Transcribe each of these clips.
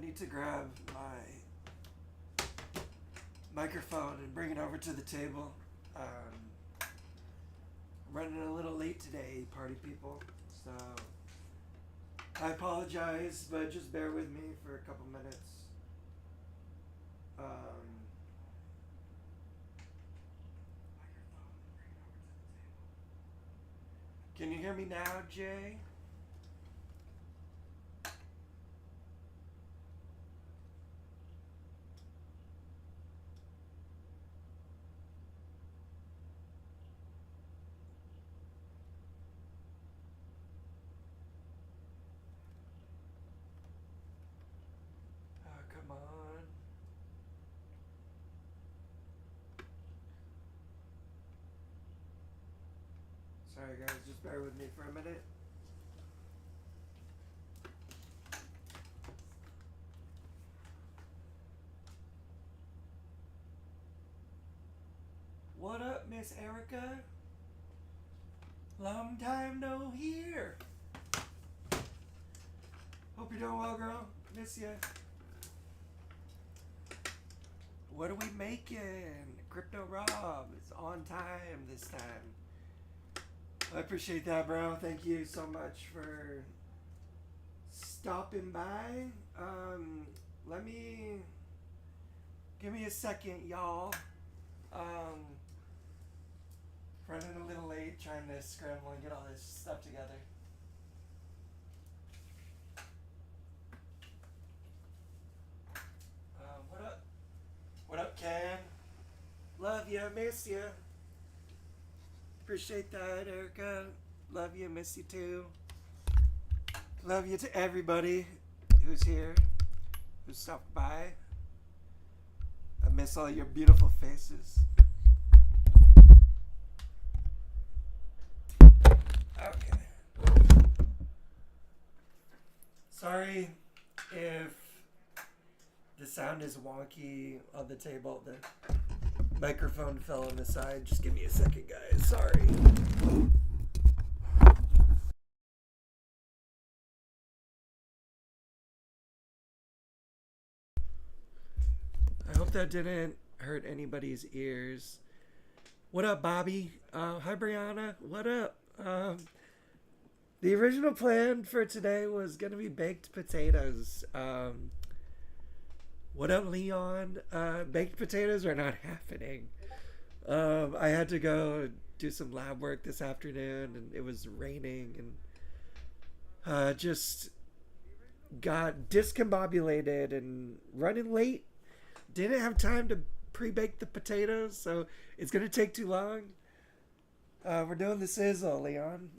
need to grab my microphone and bring it over to the table. Running a little late today, party people. So I apologize, but just bear with me for a couple minutes. Can you hear me now, Jay? Oh, come on. Sorry guys, just bear with me for a minute. What up, Miss Erica? Long time no hear. Hope you're doing well, girl. Miss ya. What are we making? Crypto Rob is on time this time. I appreciate that, bro. Thank you so much for stopping by. Give me a second, y'all. Running a little late, trying to scramble and get all this stuff together. What up? What up, Ken? Love ya, miss ya. Appreciate that, Erica. Love you, miss you too. Love you to everybody who's here, who stopped by. I miss all your beautiful faces. Okay. Sorry if the sound is wonky on the table. The microphone fell on the side. Just give me a second, guys. Sorry. I hope that didn't hurt anybody's ears. What up, Bobby? Hi, Brianna. What up? The original plan for today was going to be baked potatoes. What up, Leon? Baked potatoes are not happening. I had to go do some lab work this afternoon, and it was raining, and just got discombobulated and running late. Didn't have time to pre-bake the potatoes, so it's gonna take too long. We're doing the sizzle, Leon.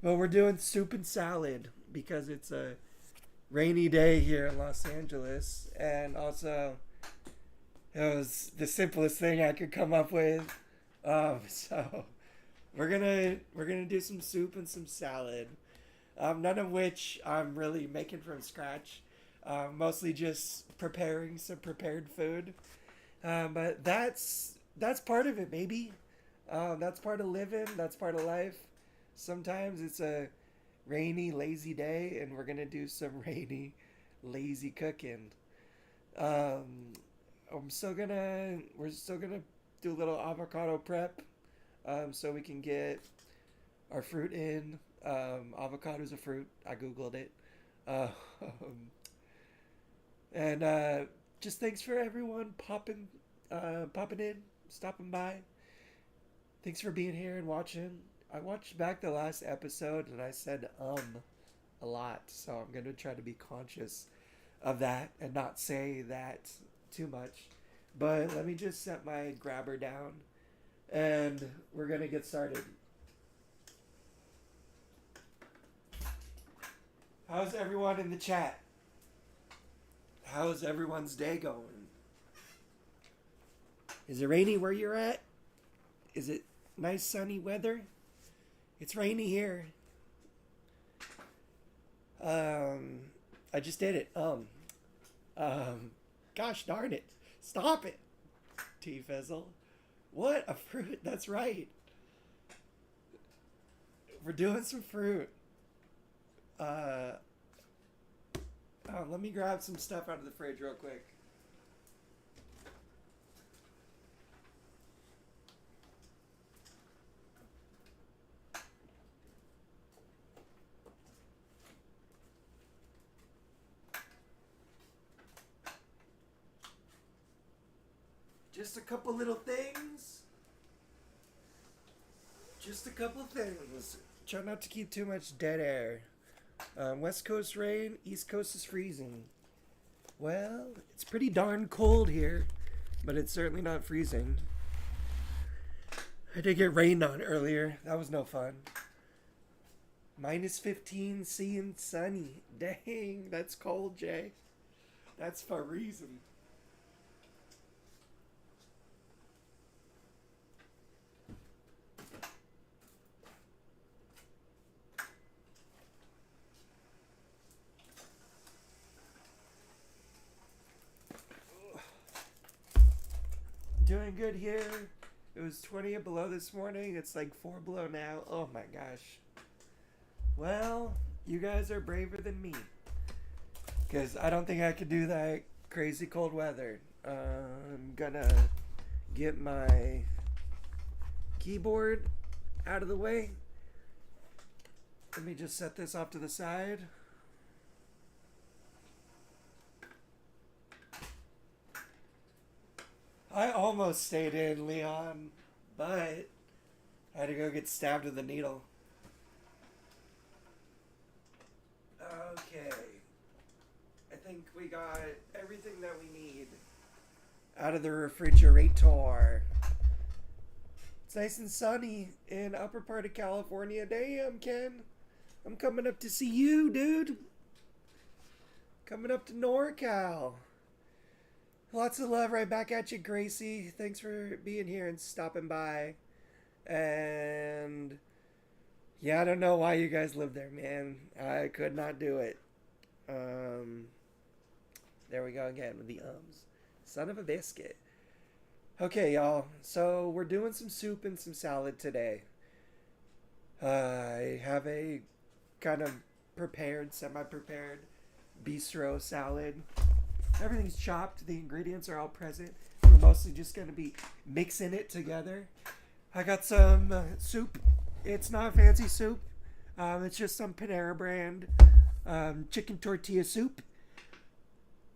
Well, we're doing soup and salad because it's a rainy day here in Los Angeles, and also it was the simplest thing I could come up with. So we're gonna do some soup and some salad. None of which I'm really making from scratch. Mostly just preparing some prepared food. But that's part of it, maybe. That's part of living. That's part of life. Sometimes it's a rainy, lazy day, and we're gonna do some rainy, lazy cooking. We're still gonna do a little avocado prep, so we can get our fruit in. Avocado's a fruit. I googled it. And just thanks for everyone popping in, stopping by. Thanks for being here and watching. I watched back the last episode and I said a lot, so I'm gonna try to be conscious of that and not say that too much. But let me just set my grabber down and we're gonna get started. How's everyone in the chat? How's everyone's day going? Is it rainy where you're at? Is it nice sunny weather? It's rainy here. I just did it. Gosh darn it. Stop it. T-Fizzle. What? A fruit? That's right. We're doing some fruit. Let me grab some stuff out of the fridge real quick. Just a couple little things. Just a couple things. Try not to keep too much dead air. West Coast rain, East Coast is freezing. Well, it's pretty darn cold here, but it's certainly not freezing. I did get rained on earlier. That was no fun. -15, sea and sunny. Dang, that's cold, Jay. That's for a reason. Doing good here. It was 20 below this morning. It's like 4 below now. Oh my gosh. Well, you guys are braver than me. Because I don't think I could do that crazy cold weather. I'm gonna get my keyboard out of the way. Let me just set this off to the side. I almost stayed in, Leon, but I had to go get stabbed with a needle. Okay. I think we got everything that we need out of the refrigerator. It's nice and sunny in upper part of California. Damn, Ken. I'm coming up to see you, dude. Coming up to NorCal. Lots of love right back at you, Gracie. Thanks for being here and stopping by. And yeah, I don't know why you guys live there, man. I could not do it. There we go again with the ums. Son of a biscuit. Okay, y'all. So we're doing some soup and some salad today. I have a kind of prepared, semi-prepared bistro salad. Everything's chopped. The ingredients are all present. We're mostly just going to be mixing it together. I got some soup. It's not fancy soup. It's just some Panera brand chicken tortilla soup.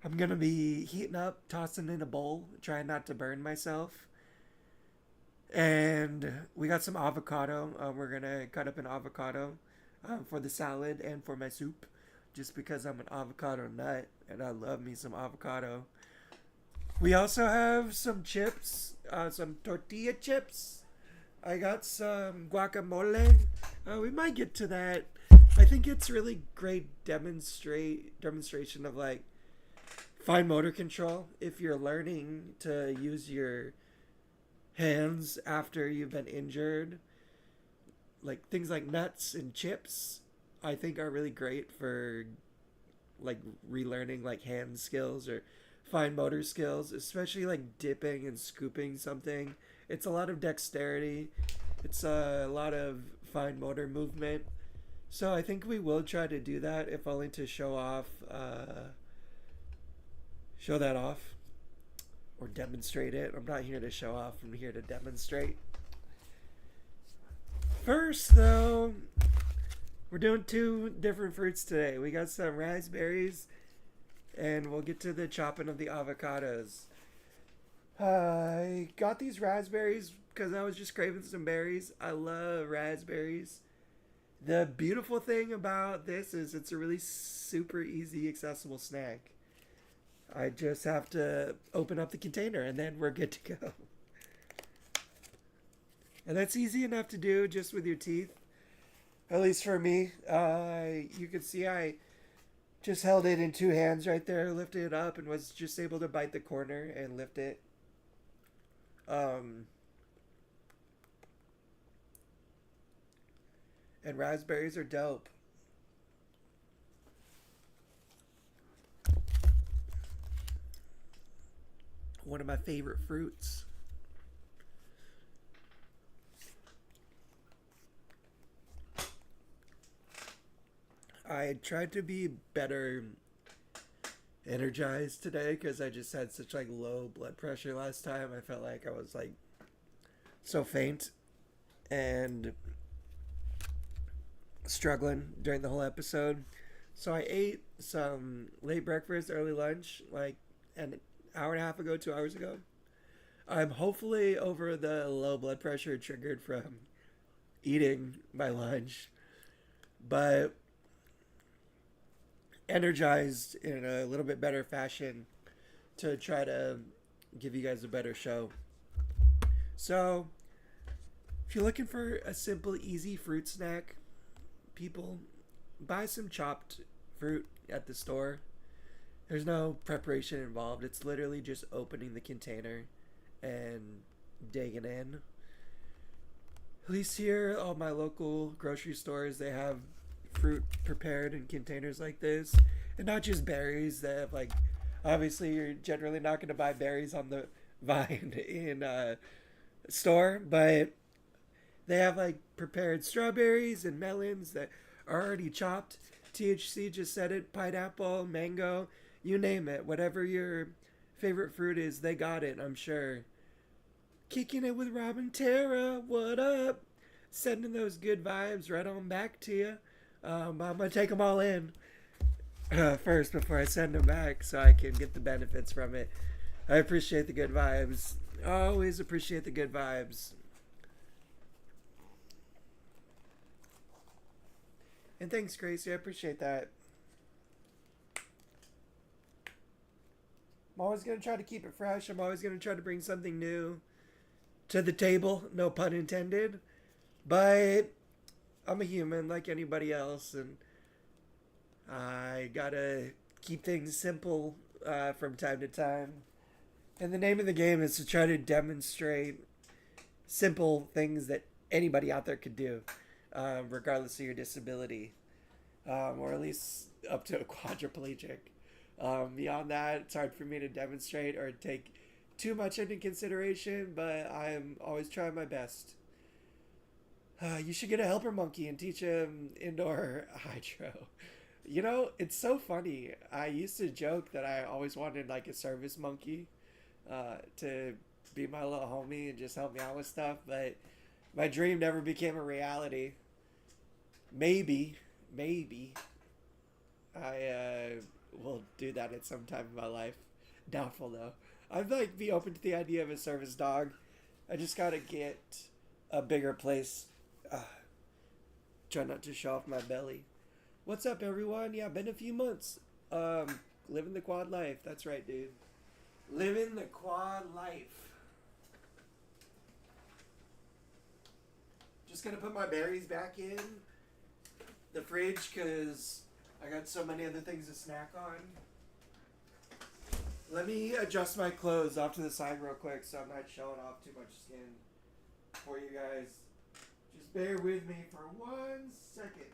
I'm going to be heating up, tossing in a bowl, trying not to burn myself. And we got some avocado. We're going to cut up an avocado for the salad and for my soup. Just because I'm an avocado nut and I love me some avocado. We also have some chips, some tortilla chips. I got some guacamole. We might get to that. I think it's really great demonstration of like fine motor control if you're learning to use your hands after you've been injured. Like things like nuts and chips I think are really great for like relearning like hand skills or fine motor skills, especially like dipping and scooping something. It's a lot of dexterity. It's a lot of fine motor movement. So I think we will try to do that, if only to show that off or demonstrate it. I'm not here to show off. I'm here to demonstrate. First, though, we're doing 2 different fruits today. We got some raspberries, and we'll get to the chopping of the avocados. I got these raspberries because I was just craving some berries. I love raspberries. The beautiful thing about this is it's a really super easy, accessible snack. I just have to open up the container, and then we're good to go. And that's easy enough to do just with your teeth. At least for me. You can see I just held it in 2 hands right there, lifted it up, and was just able to bite the corner and lift it. And raspberries are dope. One of my favorite fruits. I tried to be better energized today because I just had such like low blood pressure last time. I felt like I was like so faint and struggling during the whole episode. So I ate some late breakfast, early lunch, like an hour and a half ago, 2 hours ago. I'm hopefully over the low blood pressure triggered from eating my lunch, but energized in a little bit better fashion to try to give you guys a better show. So, if you're looking for a simple, easy fruit snack, people, buy some chopped fruit at the store. There's no preparation involved. It's literally just opening the container and digging in. At least here, all my local grocery stores, they have fruit prepared in containers like this. And not just berries. They have like, obviously you're generally not going to buy berries on the vine in a store, but they have like prepared strawberries and melons that are already chopped. THC just said it, pineapple, mango, you name it. Whatever your favorite fruit is, they got it, I'm sure. Kicking it with Rob and Tara, what up? Sending those good vibes right on back to you. I'm going to take them all in first before I send them back so I can get the benefits from it. I appreciate the good vibes. Always appreciate the good vibes. And thanks, Gracie. I appreciate that. I'm always going to try to keep it fresh. I'm always going to try to bring something new to the table. No pun intended. But I'm a human like anybody else. And I got to keep things simple from time to time. And the name of the game is to try to demonstrate simple things that anybody out there could do. Regardless of your disability, or at least up to a quadriplegic. Beyond that, it's hard for me to demonstrate or take too much into consideration, but I'm always trying my best. You should get a helper monkey and teach him indoor hydro. You know, it's so funny. I used to joke that I always wanted like a service monkey to be my little homie and just help me out with stuff, but my dream never became a reality. Maybe I will do that at some time in my life. Doubtful though. I'd like be open to the idea of a service dog. I just gotta get a bigger place. Try not to show off my belly. What's up, everyone? Yeah, been a few months. Living the quad life. That's right, dude. Living the quad life. Just gonna put my berries back in the fridge because I got so many other things to snack on. Let me adjust my clothes off to the side real quick so I'm not showing off too much skin for you guys. Just bear with me for 1 second.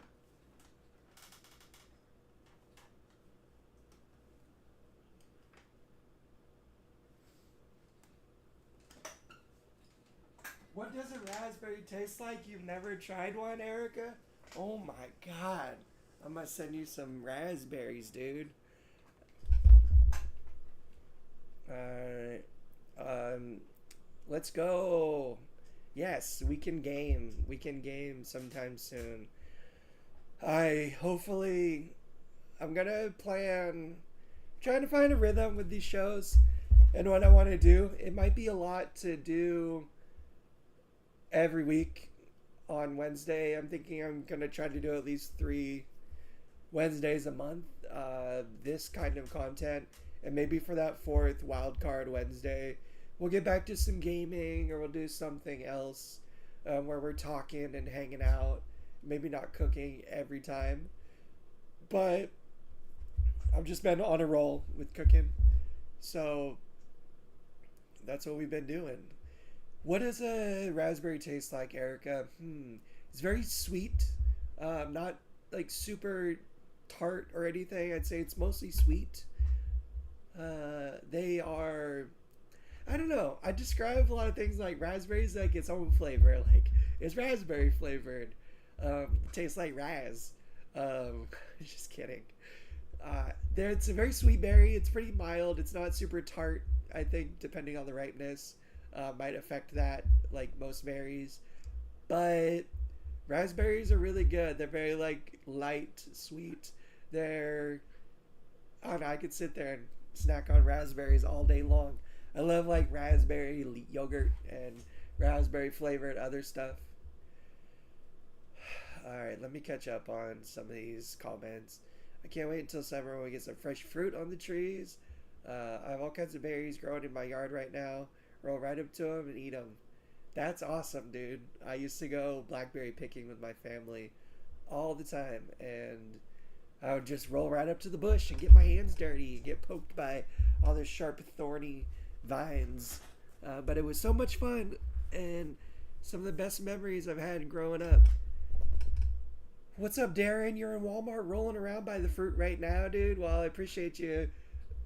What does a raspberry taste like? You've never tried one, Erica? Oh my god. I'm gonna send you some raspberries, dude. Alright. Let's go. Yes, we can game. We can game sometime soon. I'm gonna plan trying to find a rhythm with these shows and what I want to do. It might be a lot to do every week on Wednesday. I'm thinking I'm going to try to do at least 3 Wednesdays a month, this kind of content. And maybe for that 4th wildcard Wednesday, we'll get back to some gaming, or we'll do something else where we're talking and hanging out. Maybe not cooking every time. But I've just been on a roll with cooking. So that's what we've been doing. What does a raspberry taste like, Erica? It's very sweet. Not like super tart or anything. I'd say it's mostly sweet. They are, I don't know. I describe a lot of things like raspberries like its own flavor. Like it's raspberry flavored. Tastes like raz. Just kidding. It's a very sweet berry. It's pretty mild. It's not super tart. I think depending on the ripeness, might affect that, like most berries. But raspberries are really good. They're very like light, sweet. They're I don't know. I could sit there and snack on raspberries all day long. I love like raspberry yogurt and raspberry flavored other stuff. All right, let me catch up on some of these comments. I can't wait until summer when we get some fresh fruit on the trees. I have all kinds of berries growing in my yard right now. Roll right up to them and eat them. That's awesome, dude. I used to go blackberry picking with my family all the time, and I would just roll right up to the bush and get my hands dirty and get poked by all those sharp, thorny vines. But it was so much fun, and some of the best memories I've had growing up. What's up, Darren? You're in Walmart rolling around by the fruit right now, dude. Well, I appreciate you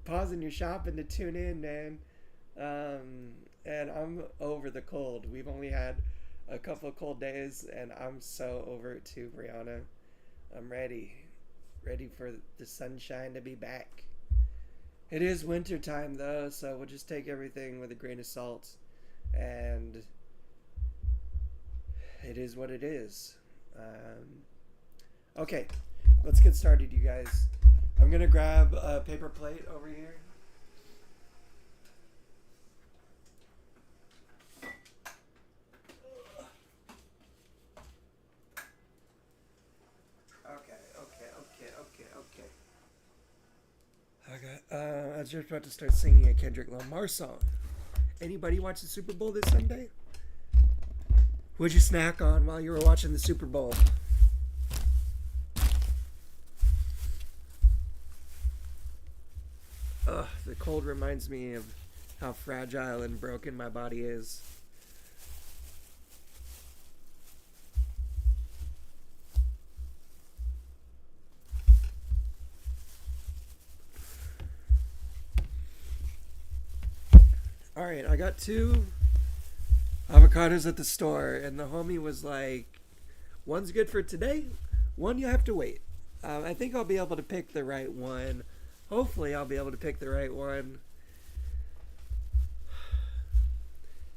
pausing your shopping to tune in, man. And I'm over the cold. We've only had a couple of cold days, and I'm so over it too, Brianna. I'm ready. Ready for the sunshine to be back. It is winter time, though, so we'll just take everything with a grain of salt. And it is what it is. Okay, let's get started, you guys. I'm going to grab a paper plate over here. Okay. I was just about to start singing a Kendrick Lamar song. Anybody watch the Super Bowl this Sunday? What'd you snack on while you were watching the Super Bowl? Ugh, the cold reminds me of how fragile and broken my body is. Alright, I got 2 avocados at the store, and the homie was like, one's good for today, one you have to wait. I think I'll be able to pick the right one. Hopefully I'll be able to pick the right one.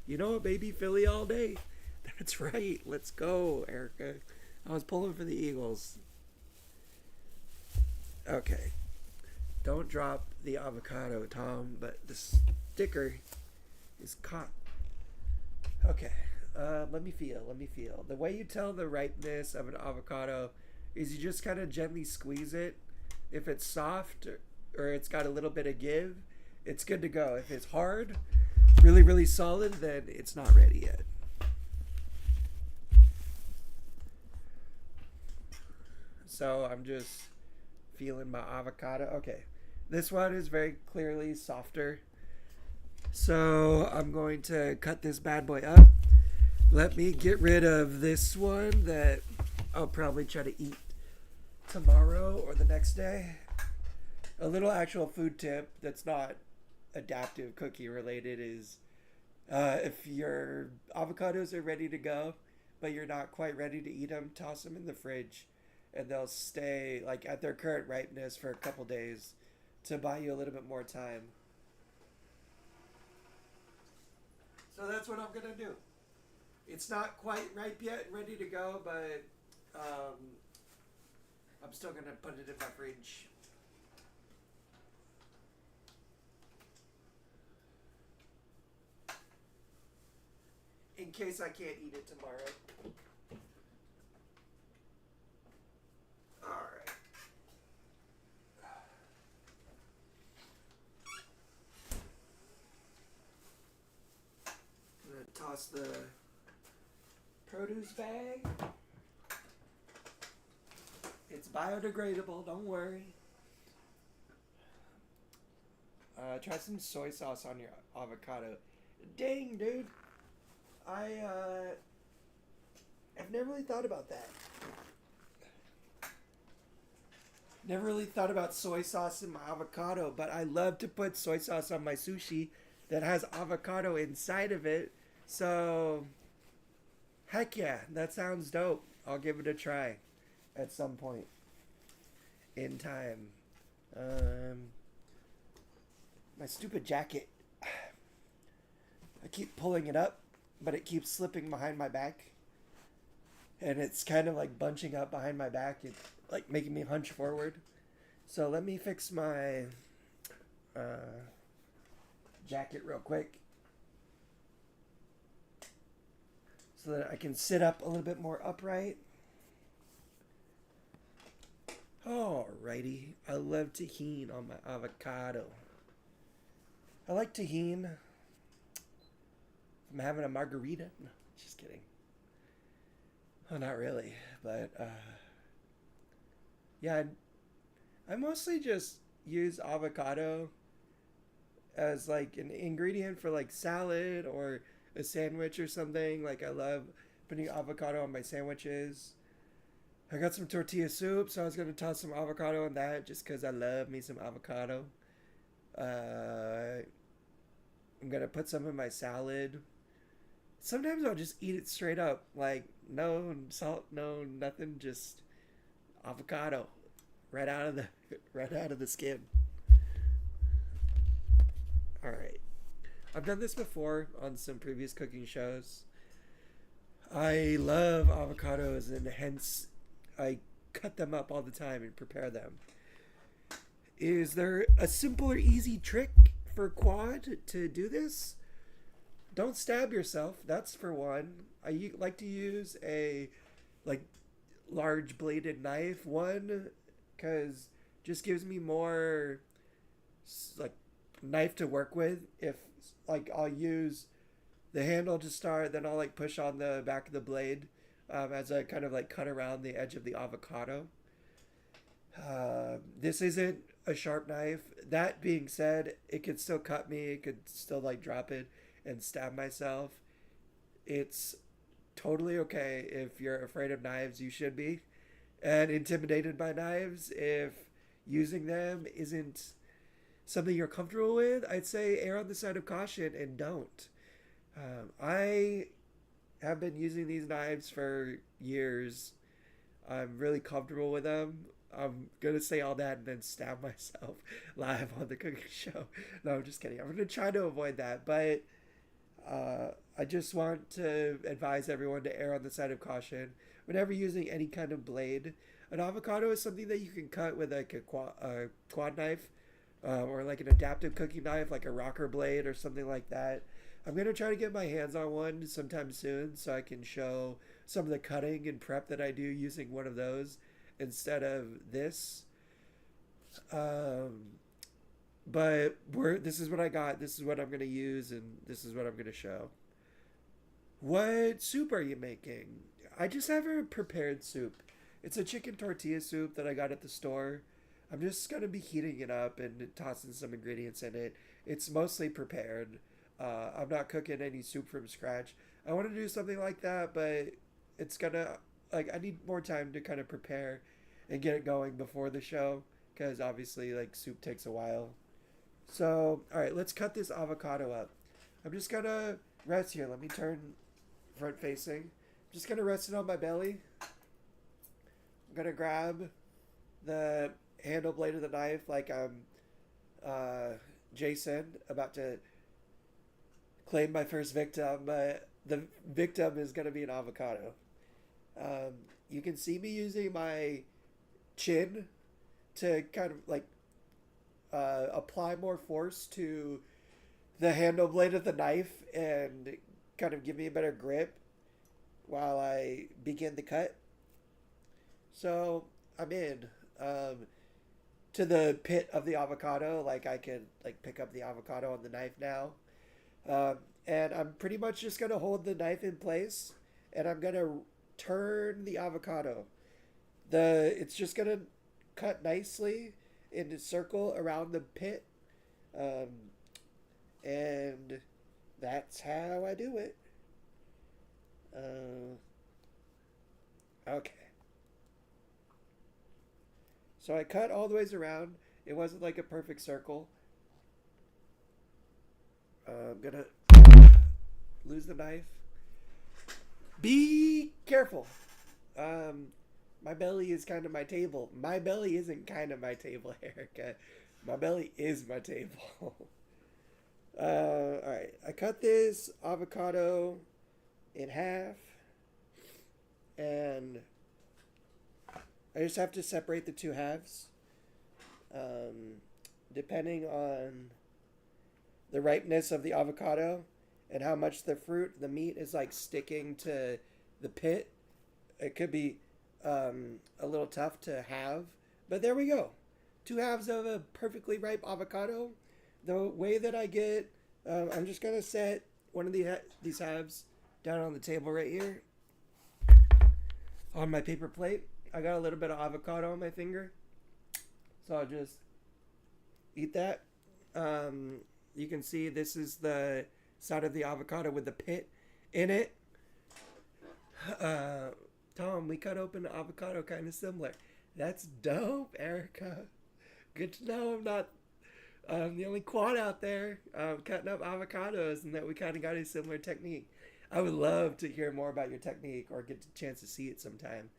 You know what, baby, Philly all day. That's right. Let's go, Erica. I was pulling for the Eagles. Okay. Don't drop the avocado, Tom, but the sticker is caught. Okay. Let me feel. The way you tell the ripeness of an avocado is you just kind of gently squeeze it. If it's soft or it's got a little bit of give, it's good to go. If it's hard, really, really solid, then it's not ready yet. So I'm just feeling my avocado. Okay. This one is very clearly softer. So I'm going to cut this bad boy up. Let me get rid of this one that I'll probably try to eat tomorrow or the next day. A little actual food tip that's not adaptive cookie related is if your avocados are ready to go, but you're not quite ready to eat them, toss them in the fridge and they'll stay like at their current ripeness for a couple days to buy you a little bit more time. So that's what I'm going to do. It's not quite ripe yet, ready to go, but I'm still going to put it in my fridge. In case I can't eat it tomorrow. Alright. I'm going to toss the produce bag. It's biodegradable, don't worry. Try some soy sauce on your avocado. Dang, dude. I've never really thought about that. Never really thought about soy sauce in my avocado, but I love to put soy sauce on my sushi that has avocado inside of it. So, heck yeah, that sounds dope. I'll give it a try at some point in time. Um, my stupid jacket. I keep pulling it up, but it keeps slipping behind my back. And it's kind of like bunching up behind my back. It's like making me hunch forward. So let me fix my jacket real quick, so that I can sit up a little bit more upright. Alrighty. I love tahini on my avocado. I like tahini. I'm having a margarita. No, just kidding. Oh, not really. But, yeah, I mostly just use avocado as, like, an ingredient for, like, salad or a sandwich or something. Like, I love putting avocado on my sandwiches. I got some tortilla soup, so I was going to toss some avocado on that just because I love me some avocado. I'm going to put some in my salad. Sometimes I'll just eat it straight up. Like, no salt, no nothing, just avocado. Right out of the skin. Alright. I've done this before on some previous cooking shows. I love avocados, and hence I cut them up all the time and prepare them. Is there a simple or easy trick for quad to do this? Don't stab yourself. That's for one. I like to use a like large bladed knife. One, because just gives me more like knife to work with. If like I'll use the handle to start, then I'll like push on the back of the blade as I kind of like cut around the edge of the avocado. This isn't a sharp knife. That being said, it could still cut me. It could still like drop it and stab myself. It's totally okay if you're afraid of knives. You should be. And intimidated by knives, if using them isn't something you're comfortable with, I'd say err on the side of caution and don't. I have been using these knives for years. I'm really comfortable with them. I'm going to say all that and then stab myself live on the cooking show. No, I'm just kidding. I'm going to try to avoid that. But I just want to advise everyone to err on the side of caution whenever using any kind of blade. An avocado is something that you can cut with like a quad knife or like an adaptive cooking knife, like a rocker blade or something like that. I'm going to try to get my hands on one sometime soon so I can show some of the cutting and prep that I do using one of those instead of this. But this is what I got. This is what I'm going to use, and this is what I'm going to show. What soup are you making? I just have a prepared soup. It's a chicken tortilla soup that I got at the store. I'm just going to be heating it up and tossing some ingredients in it. It's mostly prepared. I'm not cooking any soup from scratch. I want to do something like that, but it's going to, like, I need more time to kind of prepare and get it going before the show, because obviously, like, soup takes a while. So, all right, let's cut this avocado up. I'm just going to rest here. Let me turn front facing. I'm just going to rest it on my belly. I'm going to grab the handle blade of the knife like I'm Jason, about to claim my first victim, but the victim is going to be an avocado. You can see me using my chin to kind of like apply more force to the handle blade of the knife and kind of give me a better grip while I begin the cut. So I'm in to the pit of the avocado. Like I can like pick up the avocado on the knife now. And I'm pretty much just going to hold the knife in place, and I'm going to turn the avocado. It's just going to cut nicely in a circle around the pit. And that's how I do it. Okay. So I cut all the ways around. It wasn't like a perfect circle. I'm gonna lose the knife. Be careful. My belly is kind of my table. My belly isn't kind of my table, Erica. My belly is my table. Alright. I cut this avocado in half. And I just have to separate the two halves. Depending on the ripeness of the avocado and how much the meat is like sticking to the pit, it could be a little tough to have. But there we go. Two halves of a perfectly ripe avocado. The way that I get, I'm just going to set one of these halves down on the table right here on my paper plate. I got a little bit of avocado on my finger, so I'll just eat that. You can see this is the side of the avocado with the pit in it. Tom, we cut open the avocado kind of similar. That's dope, Erica. Good to know I'm not the only quad out there cutting up avocados, and that we kind of got a similar technique. I would love to hear more about your technique or get a chance to see it sometime.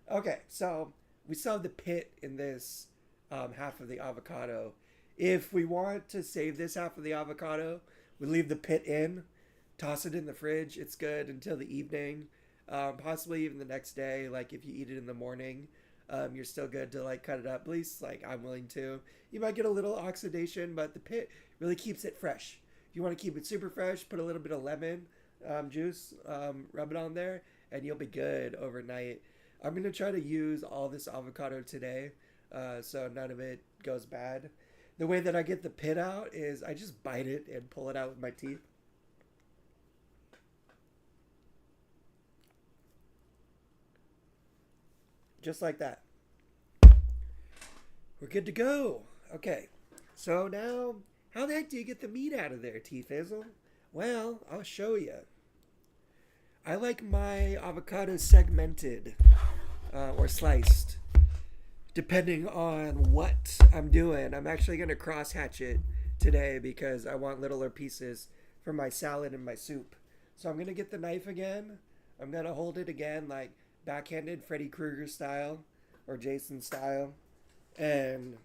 Okay, so we still have the pit in this half of the avocado. If we want to save this half of the avocado, we leave the pit in, toss it in the fridge. It's good until the evening, possibly even the next day. Like if you eat it in the morning, you're still good to like cut it up. At least like I'm willing to. You might get a little oxidation, but the pit really keeps it fresh. If you want to keep it super fresh, put a little bit of lemon juice, rub it on there, and you'll be good overnight. I'm going to try to use all this avocado today, so none of it goes bad. The way that I get the pit out is I just bite it and pull it out with my teeth. Just like that. We're good to go. Okay, so now, how the heck do you get the meat out of there, T-Fizzle? Well, I'll show you. I like my avocado segmented or sliced, depending on what I'm doing. I'm actually going to cross hatch it today because I want littler pieces for my salad and my soup. So I'm going to get the knife again. I'm going to hold it again like backhanded Freddy Krueger style or Jason style. And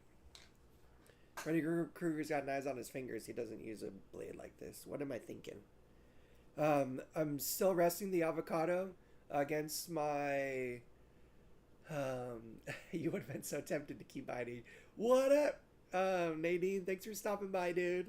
Freddy Krueger's got knives on his fingers. He doesn't use a blade like this. What am I thinking? I'm still resting the avocado against my... you would have been so tempted to keep biting. What up, Nadine? Thanks for stopping by, dude.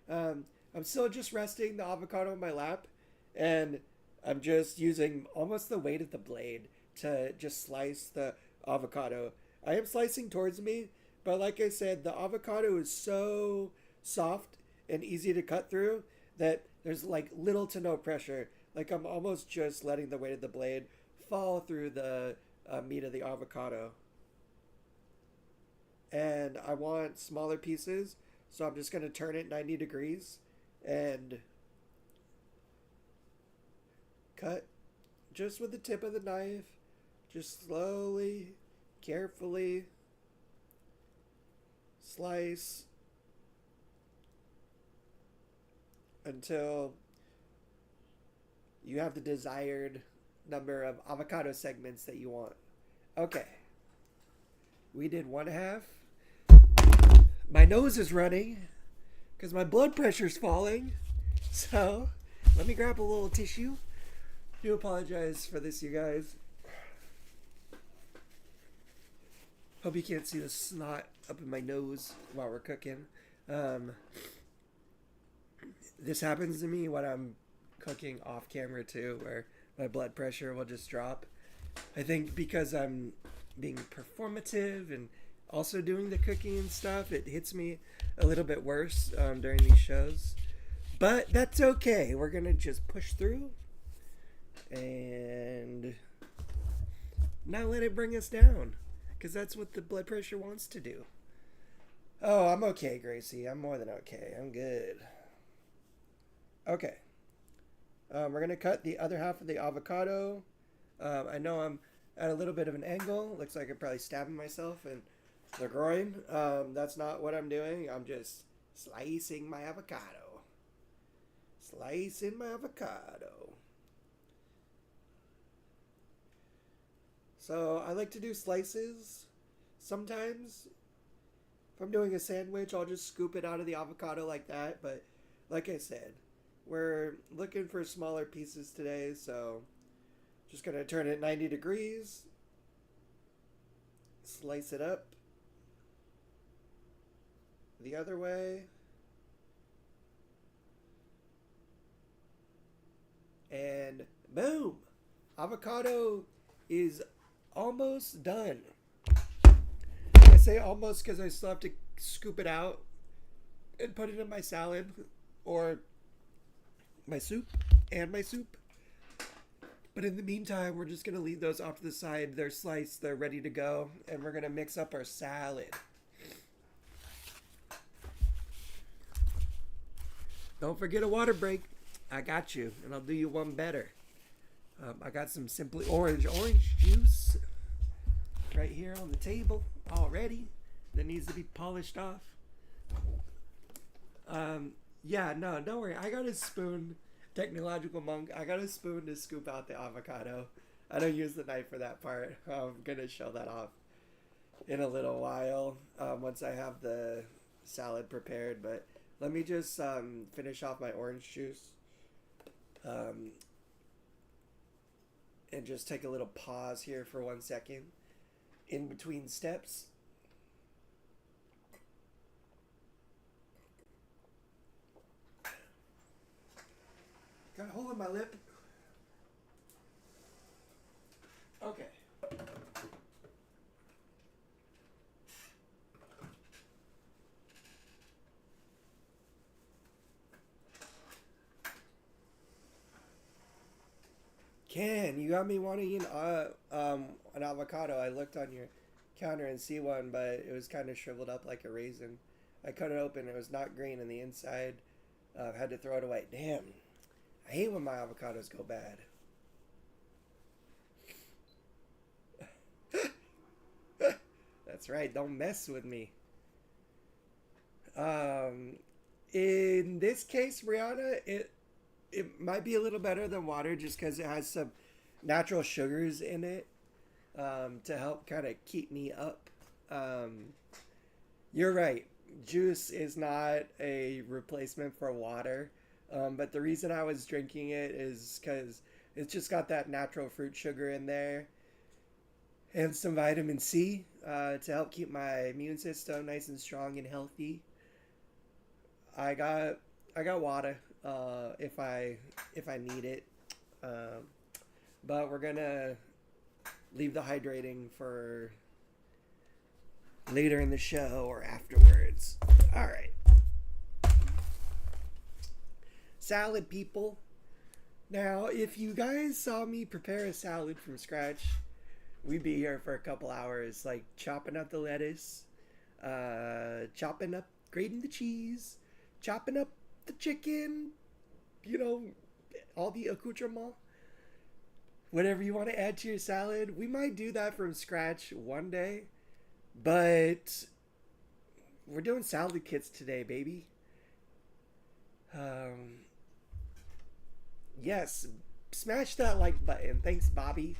I'm still just resting the avocado on my lap, and I'm just using almost the weight of the blade to just slice the avocado. I am slicing towards me, but like I said, the avocado is so soft and easy to cut through that there's like little to no pressure. Like I'm almost just letting the weight of the blade fall through the meat of the avocado. And I want smaller pieces, so I'm just going to turn it 90 degrees and cut just with the tip of the knife, just slowly, carefully slice until you have the desired number of avocado segments that you want. Okay. We did one half. My nose is running because my blood pressure's falling. So, let me grab a little tissue. I do apologize for this, you guys. Hope you can't see the snot up in my nose while we're cooking. This happens to me when I'm cooking off camera too, where my blood pressure will just drop. I think because I'm being performative and also doing the cooking and stuff, it hits me a little bit worse during these shows. But that's okay. We're going to just push through and not let it bring us down, because that's what the blood pressure wants to do. Oh, I'm okay, Gracie. I'm more than okay. I'm good. Okay. We're going to cut the other half of the avocado. I know I'm at a little bit of an angle. Looks like I'm probably stabbing myself in the groin. That's not what I'm doing. I'm just slicing my avocado. Slicing my avocado. So I like to do slices. Sometimes, if I'm doing a sandwich, I'll just scoop it out of the avocado like that. But like I said, we're looking for smaller pieces today, so just gonna turn it 90 degrees, slice it up the other way, and boom! Avocado is almost done. I say almost because I still have to scoop it out and put it in my salad or my soup and my soup. But in the meantime, we're just going to leave those off to the side. They're sliced, they're ready to go, and we're going to mix up our salad. Don't forget a water break. I got you, and I'll do you one better. I got some Simply orange juice right here on the table already that needs to be polished off. Yeah, no, don't worry. I got a spoon, technological monk. I got a spoon to scoop out the avocado. I don't use the knife for that part. I'm gonna show that off in a little while once I have the salad prepared. But let me just finish off my orange juice. And just take a little pause here for 1 second in between steps. Got a hole in my lip. Okay. Ken, you got me wanting an avocado. I looked on your counter and see one, but it was kind of shriveled up like a raisin. I cut it open. It was not green on the inside. Had to throw it away. Damn. I hate when my avocados go bad. That's right. Don't mess with me. In this case, Brianna, it might be a little better than water just because it has some natural sugars in it to help kind of keep me up. You're right. Juice is not a replacement for water. But the reason I was drinking it is because it's just got that natural fruit sugar in there and some vitamin C to help keep my immune system nice and strong and healthy. I got water if I need it, but we're gonna leave the hydrating for later in the show or afterwards. All right. Salad people. Now, if you guys saw me prepare a salad from scratch, we'd be here for a couple hours, like chopping up the lettuce, grating the cheese, chopping up the chicken, all the accoutrement, whatever you want to add to your salad. We might do that from scratch one day, but we're doing salad kits today, baby. Yes, smash that like button. Thanks, Bobby.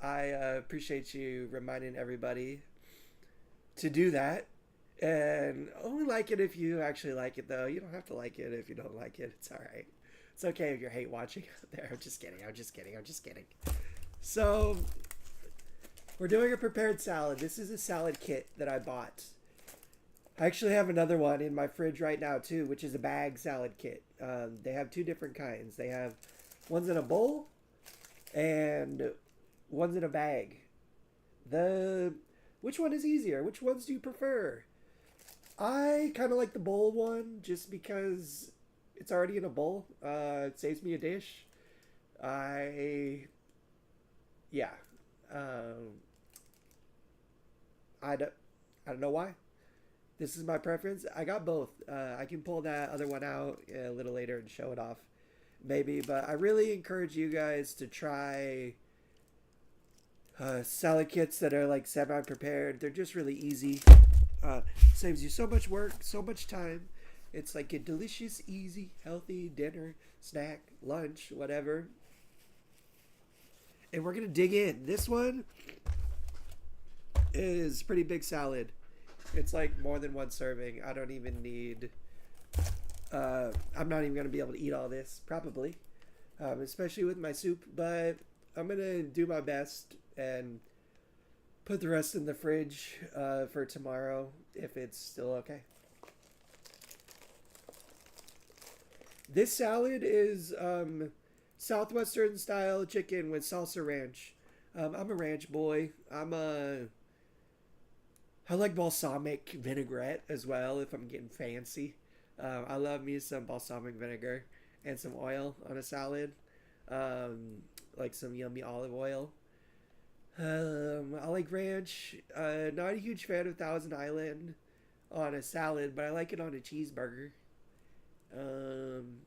I appreciate you reminding everybody to do that. And only like it if you actually like it, though. You don't have to like it if you don't like it. It's all right. It's okay if you're hate watching out there. I'm just kidding. So, we're doing a prepared salad. This is a salad kit that I bought. I actually have another one in my fridge right now too, which is a bag salad kit. They have two different kinds. They have one's in a bowl and one's in a bag. Which one is easier? Which ones do you prefer? I kind of like the bowl one just because it's already in a bowl. It saves me a dish. I don't know why. This is my preference. I got both. I can pull that other one out a little later and show it off, maybe. But I really encourage you guys to try salad kits that are like semi-prepared. They're just really easy. Saves you so much work, so much time. It's like a delicious, easy, healthy dinner, snack, lunch, whatever. And we're gonna dig in. This one is pretty big salad. It's like more than one serving. I don't even need. I'm not even gonna be able to eat all this probably, especially with my soup. But I'm gonna do my best and put the rest in the fridge for tomorrow if it's still okay. This salad is Southwestern style chicken with salsa ranch. I'm a ranch boy. I like balsamic vinaigrette as well if I'm getting fancy. I love me some balsamic vinegar and some oil on a salad, like some yummy olive oil. I like ranch. Not a huge fan of Thousand Island on a salad, but I like it on a cheeseburger. Um,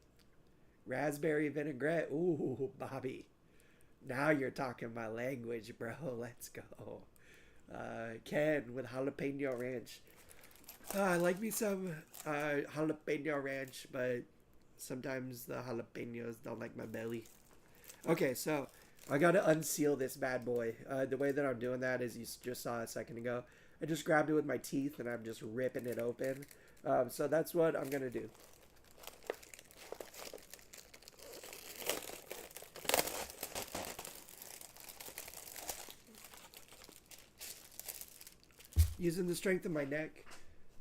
Raspberry vinaigrette. Ooh, Bobby. Now you're talking my language, bro. Let's go. Ken with jalapeno ranch. I like me some jalapeno ranch, but sometimes the jalapenos don't like my belly. Okay, so I gotta unseal this bad boy. The way that I'm doing that is you just saw a second ago. I just grabbed it with my teeth and I'm just ripping it open. So that's what I'm gonna do. Using the strength of my neck,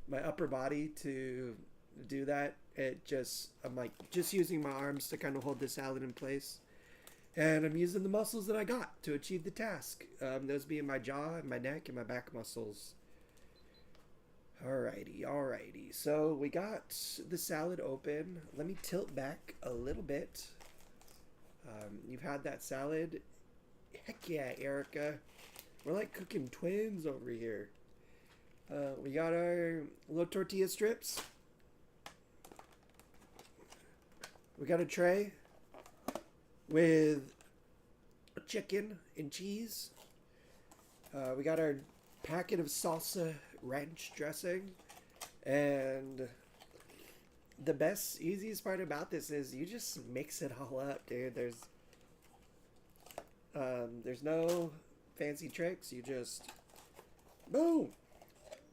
my upper body to do that. I'm like just using my arms to kind of hold the salad in place. And I'm using the muscles that I got to achieve the task. Those being my jaw and my neck and my back muscles. Alrighty, alrighty. So we got the salad open. Let me tilt back a little bit. You've had that salad. Heck yeah, Erica. We're like cooking twins over here. We got our little tortilla strips. We got a tray with chicken and cheese. We got our packet of salsa ranch dressing. And the best, easiest part about this is you just mix it all up, dude. There's no fancy tricks. You just, boom.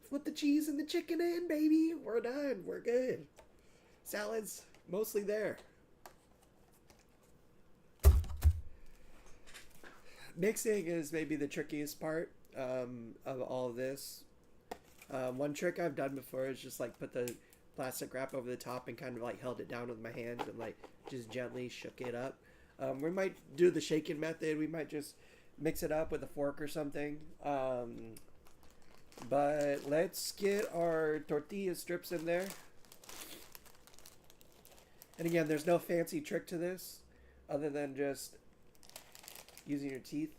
Flip the cheese and the chicken in, baby. We're done. We're good. Salad's mostly there. Mixing is maybe the trickiest part of all of this. One trick I've done before is just like put the plastic wrap over the top and kind of like held it down with my hands and like just gently shook it up. We might do the shaking method. We might just mix it up with a fork or something. But let's get our tortilla strips in there. And again, there's no fancy trick to this other than just using your teeth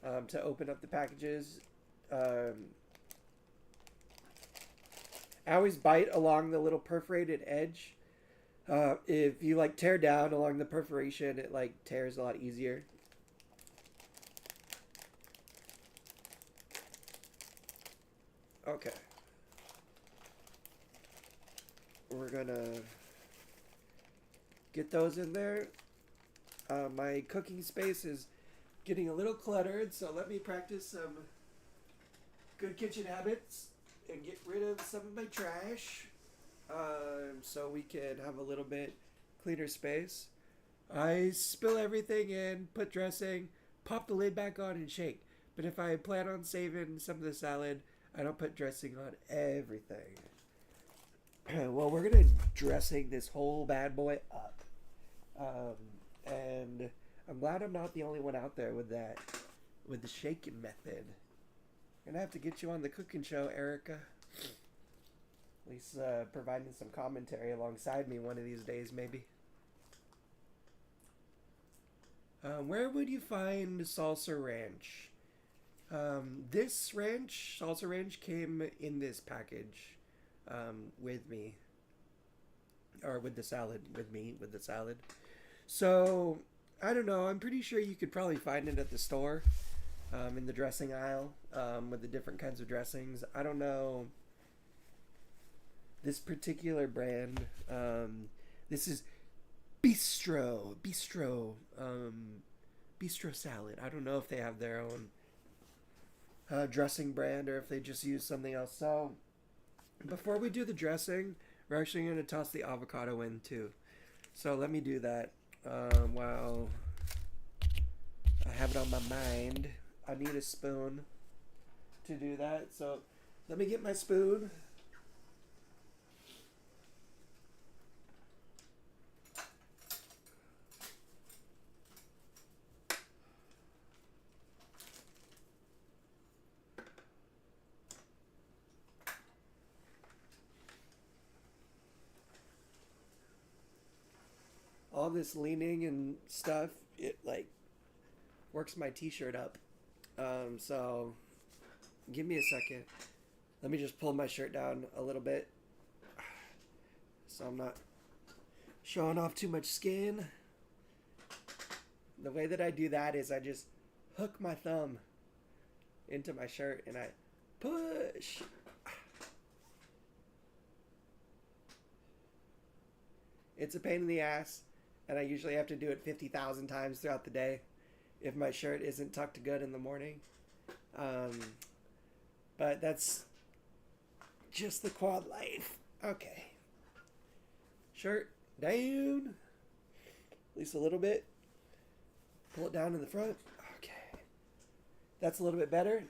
to open up the packages. I always bite along the little perforated edge. If you like tear down along the perforation, it like tears a lot easier. Okay. We're gonna get those in there. My cooking space is getting a little cluttered, so let me practice some good kitchen habits and get rid of some of my trash so we can have a little bit cleaner space. I spill everything in, put dressing, pop the lid back on, and shake. But if I plan on saving some of the salad, I don't put dressing on everything. Well, we're going to dressing this whole bad boy up. And I'm glad I'm not the only one out there with that, with the shaking method. I'm going to have to get you on the cooking show, Erica. At least providing some commentary alongside me one of these days, maybe. Where would you find salsa ranch? This ranch, salsa ranch, came in this package with me. Or with the salad, with the salad. So, I don't know, I'm pretty sure you could probably find it at the store, in the dressing aisle, with the different kinds of dressings. I don't know this particular brand. This is Bistro bistro salad. I don't know if they have their own dressing brand or if they just use something else. So before we do the dressing, we're actually going to toss the avocado in too. So let me do that while I have it on my mind. I need a spoon to do that. So let me get my spoon. All this leaning and stuff, it like works my t-shirt up. So give me a second. Let me just pull my shirt down a little bit so I'm not showing off too much skin. The way that I do that is I just hook my thumb into my shirt and I push. It's a pain in the ass, and I usually have to do it 50,000 times throughout the day if my shirt isn't tucked good in the morning. But that's just the quad life. Okay. Shirt down. At least a little bit. Pull it down in the front. Okay. That's a little bit better.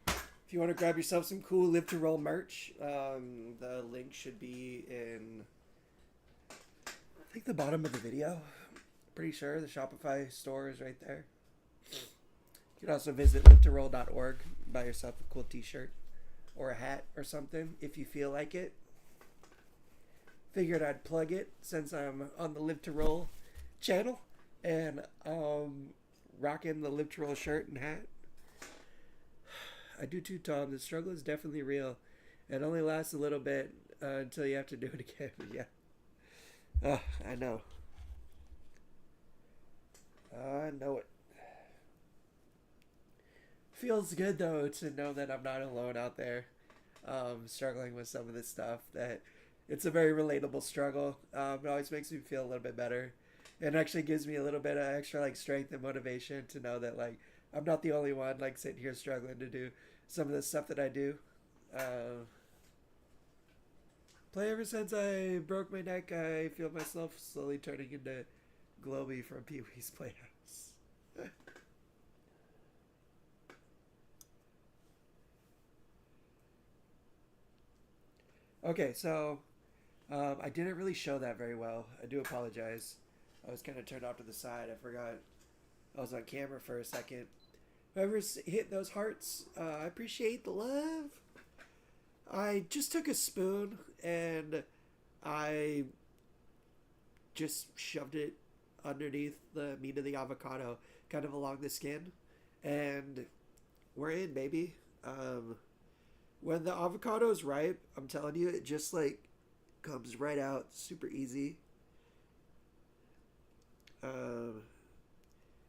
If you want to grab yourself some cool Live to Roll merch, the link should be in, I think, the bottom of the video. Pretty sure the Shopify store is right there. You can also visit livetoroll.org, buy yourself a cool t-shirt or a hat or something if you feel like it. Figured I'd plug it since I'm on the Live to Roll channel and rocking the Live to Roll shirt and hat. I do too, Tom. The struggle is definitely real. It only lasts a little bit until you have to do it again. Yeah. Oh, I know. I know it. Feels good, though, to know that I'm not alone out there struggling with some of this stuff. That it's a very relatable struggle. It always makes me feel a little bit better. It actually gives me a little bit of extra like strength and motivation to know that like I'm not the only one like sitting here struggling to do some of the stuff that I do. Play ever since I broke my neck, I feel myself slowly turning into Globey from Pee-wee's Playhouse. Okay, so I didn't really show that very well. I do apologize. I was kind of turned off to the side. I forgot I was on camera for a second. Whoever's hit those hearts, I appreciate the love. I just took a spoon and I just shoved it underneath the meat of the avocado, kind of along the skin, and we're in, baby. When the avocado is ripe, I'm telling you, it just like comes right out, super easy.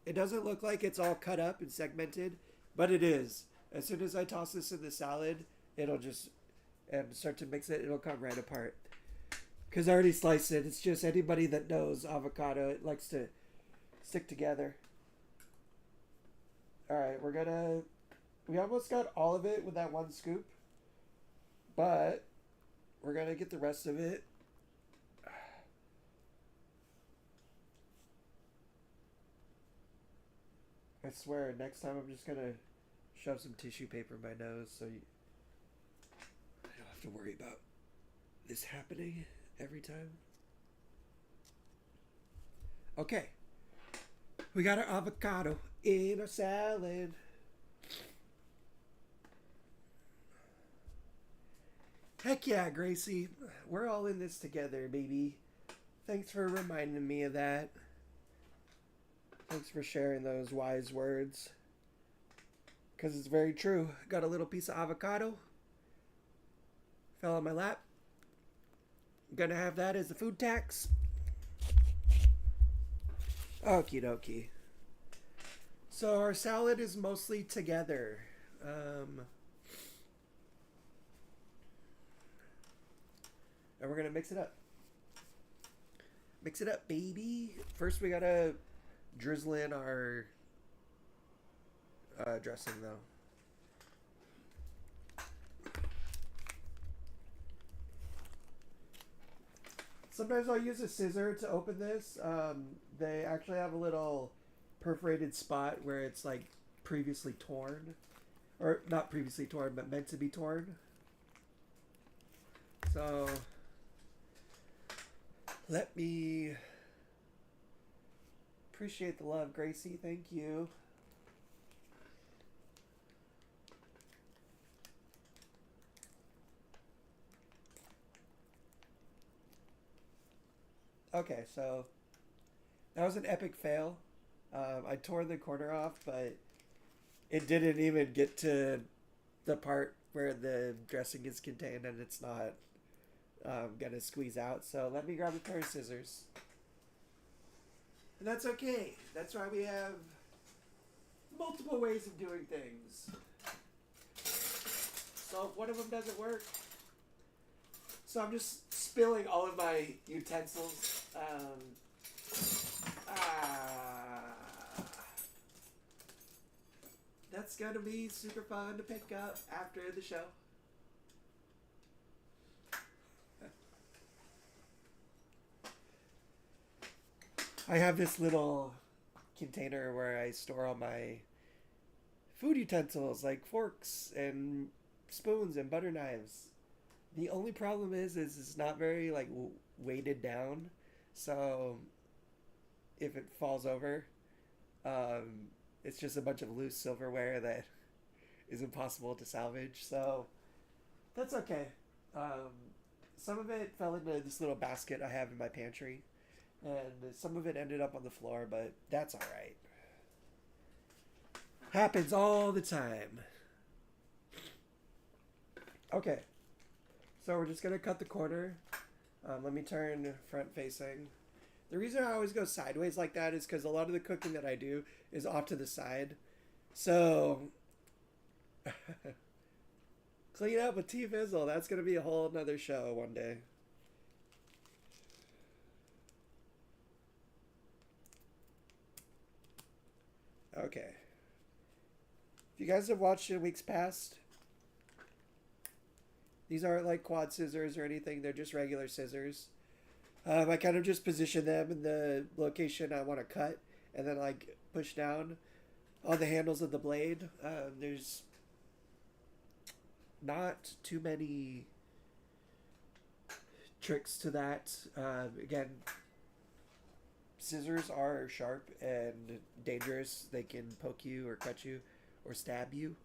It doesn't look like it's all cut up and segmented, but it is. As soon as I toss this in the salad, it'll just, and start to mix it, it'll come right apart. Because I already sliced it. It's just anybody that knows avocado, it likes to stick together. Alright, we almost got all of it with that one scoop, but we're gonna get the rest of it. I swear, next time I'm just gonna shove some tissue paper in my nose so I don't have to worry about this happening every time. Okay. We got our avocado in our salad. Heck yeah, Gracie. We're all in this together, baby. Thanks for reminding me of that. Thanks for sharing those wise words. Because it's very true. Got a little piece of avocado. Fell on my lap. I'm gonna have that as a food tax. Okie dokie. So our salad is mostly together. And we're gonna mix it up. Mix it up, baby. First, we gotta drizzle in our dressing, though. Sometimes I'll use a scissor to open this. They actually have a little perforated spot where it's like previously torn. Or not previously torn, but meant to be torn. So let me appreciate the love, Gracie. Thank you. Okay, so that was an epic fail. I tore the corner off, but it didn't even get to the part where the dressing is contained and it's not gonna squeeze out. So let me grab a pair of scissors. And that's okay. That's why we have multiple ways of doing things. So if one of them doesn't work, so I'm just spilling all of my utensils. That's gonna be super fun to pick up after the show. I have this little container where I store all my food utensils like forks and spoons and butter knives. The only problem is it's not very like weighted down, so if it falls over, it's just a bunch of loose silverware that is impossible to salvage. So that's okay. Some of it fell into this little basket I have in my pantry, and some of it ended up on the floor, but that's all right. Happens all the time. Okay. So we're just going to cut the corner. Let me turn front facing. The reason I always go sideways like that is because a lot of the cooking that I do is off to the side. So, clean up with T-Fizzle. That's going to be a whole nother show one day. Okay. If you guys have watched in weeks past, these aren't like quad scissors or anything. They're just regular scissors. I kind of just position them in the location I want to cut and then like push down on the handles of the blade. There's not too many tricks to that. Again, scissors are sharp and dangerous. They can poke you or cut you or stab you.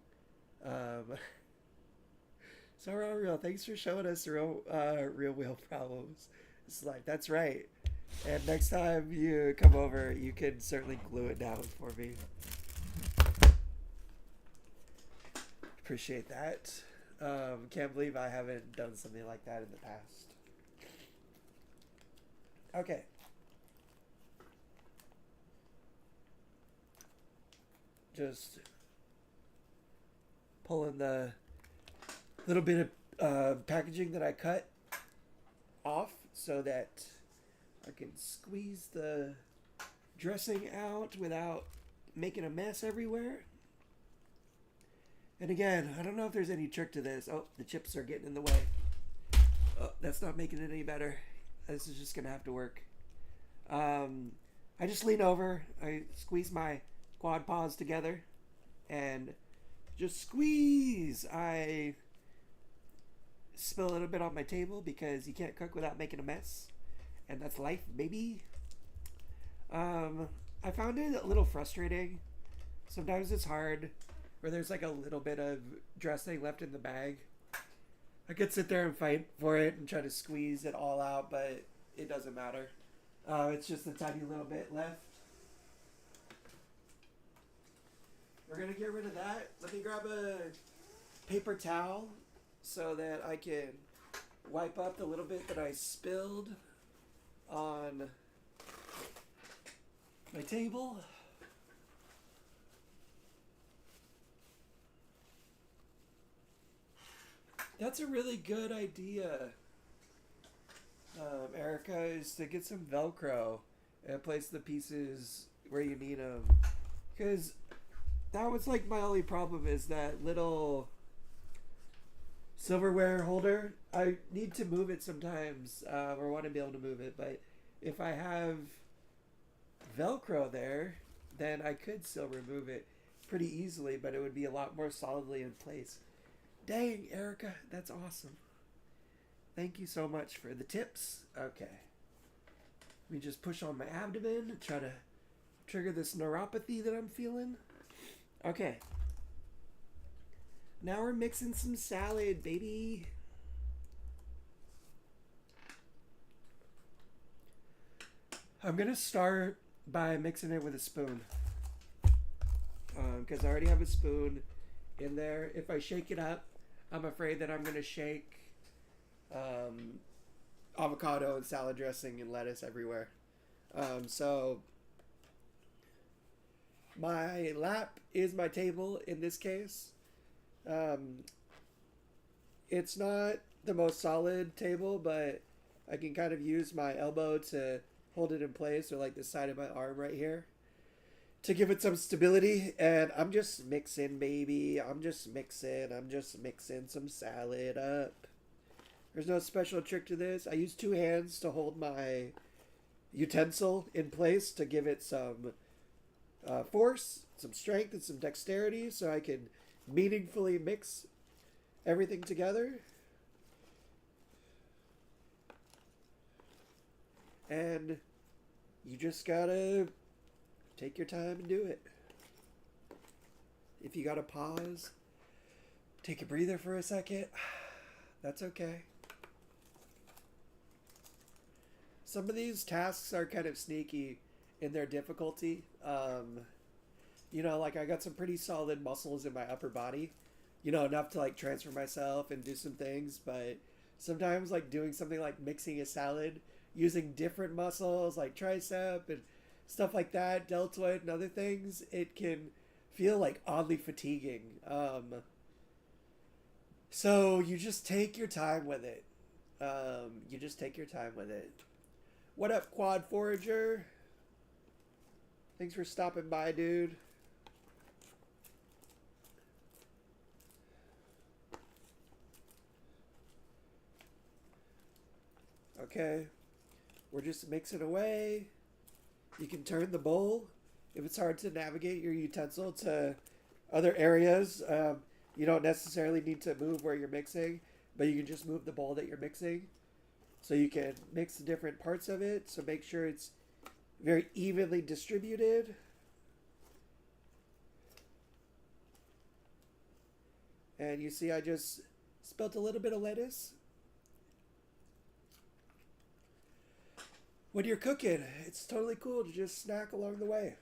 So real, thanks for showing us real wheel problems. It's like, that's right. And next time you come over, you can certainly glue it down for me. Appreciate that. Can't believe I haven't done something like that in the past. Okay. Just pulling the little bit of packaging that I cut off so that I can squeeze the dressing out without making a mess everywhere. And again, I don't know if there's any trick to this. Oh, the chips are getting in the way. Oh, that's not making it any better. This is just gonna have to work. I just lean over, I squeeze my quad paws together and just squeeze. I spill a little bit on my table because you can't cook without making a mess, and that's life, baby. I found it a little frustrating. Sometimes it's hard where there's like a little bit of dressing left in the bag. I could sit there and fight for it and try to squeeze it all out, but it doesn't matter. It's just a tiny little bit left. We're gonna get rid of that. Let me grab a paper towel so that I can wipe up the little bit that I spilled on my table. That's a really good idea. Erica, is to get some Velcro and place the pieces where you need them. Because that was like my only problem is that little silverware holder. I need to move it sometimes, or want to be able to move it. But if I have Velcro there, then I could still remove it pretty easily, but it would be a lot more solidly in place. Dang, Erica, that's awesome. Thank you so much for the tips. Okay. Let me just push on my abdomen and try to trigger this neuropathy that I'm feeling. Okay. Now we're mixing some salad, baby. I'm going to start by mixing it with a spoon. Because I already have a spoon in there. If I shake it up, I'm afraid that I'm going to shake avocado and salad dressing and lettuce everywhere. So my lap is my table in this case. It's not the most solid table, but I can kind of use my elbow to hold it in place, or like the side of my arm right here, to give it some stability. And I'm just mixing, baby. I'm just mixing some salad up. There's no special trick to this. I use two hands to hold my utensil in place to give it some force, some strength, and some dexterity, so I can meaningfully mix everything together. And you just gotta take your time and do it. If you gotta pause, take a breather for a second, that's okay. Some of these tasks are kind of sneaky in their difficulty. You know, like I got some pretty solid muscles in my upper body, you know, enough to like transfer myself and do some things. But sometimes like doing something like mixing a salad using different muscles like tricep and stuff like that, deltoid and other things, it can feel like oddly fatiguing. So you just take your time with it. What up, Quad Forager? Thanks for stopping by, dude. Okay. We're just mixing away. You can turn the bowl if it's hard to navigate your utensil to other areas. You don't necessarily need to move where you're mixing, but you can just move the bowl that you're mixing. So you can mix the different parts of it. So make sure it's very evenly distributed. And you see I just spilled a little bit of lettuce. When you're cooking, it's totally cool to just snack along the way.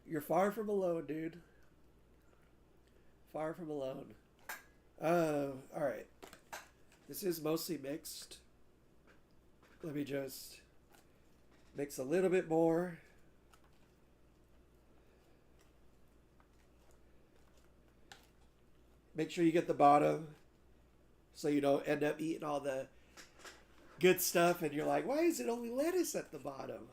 You're far from alone, dude. Far from alone. Alright. This is mostly mixed. Let me just mix a little bit more. Make sure you get the bottom so you don't end up eating all the good stuff and you're like, why is it only lettuce at the bottom?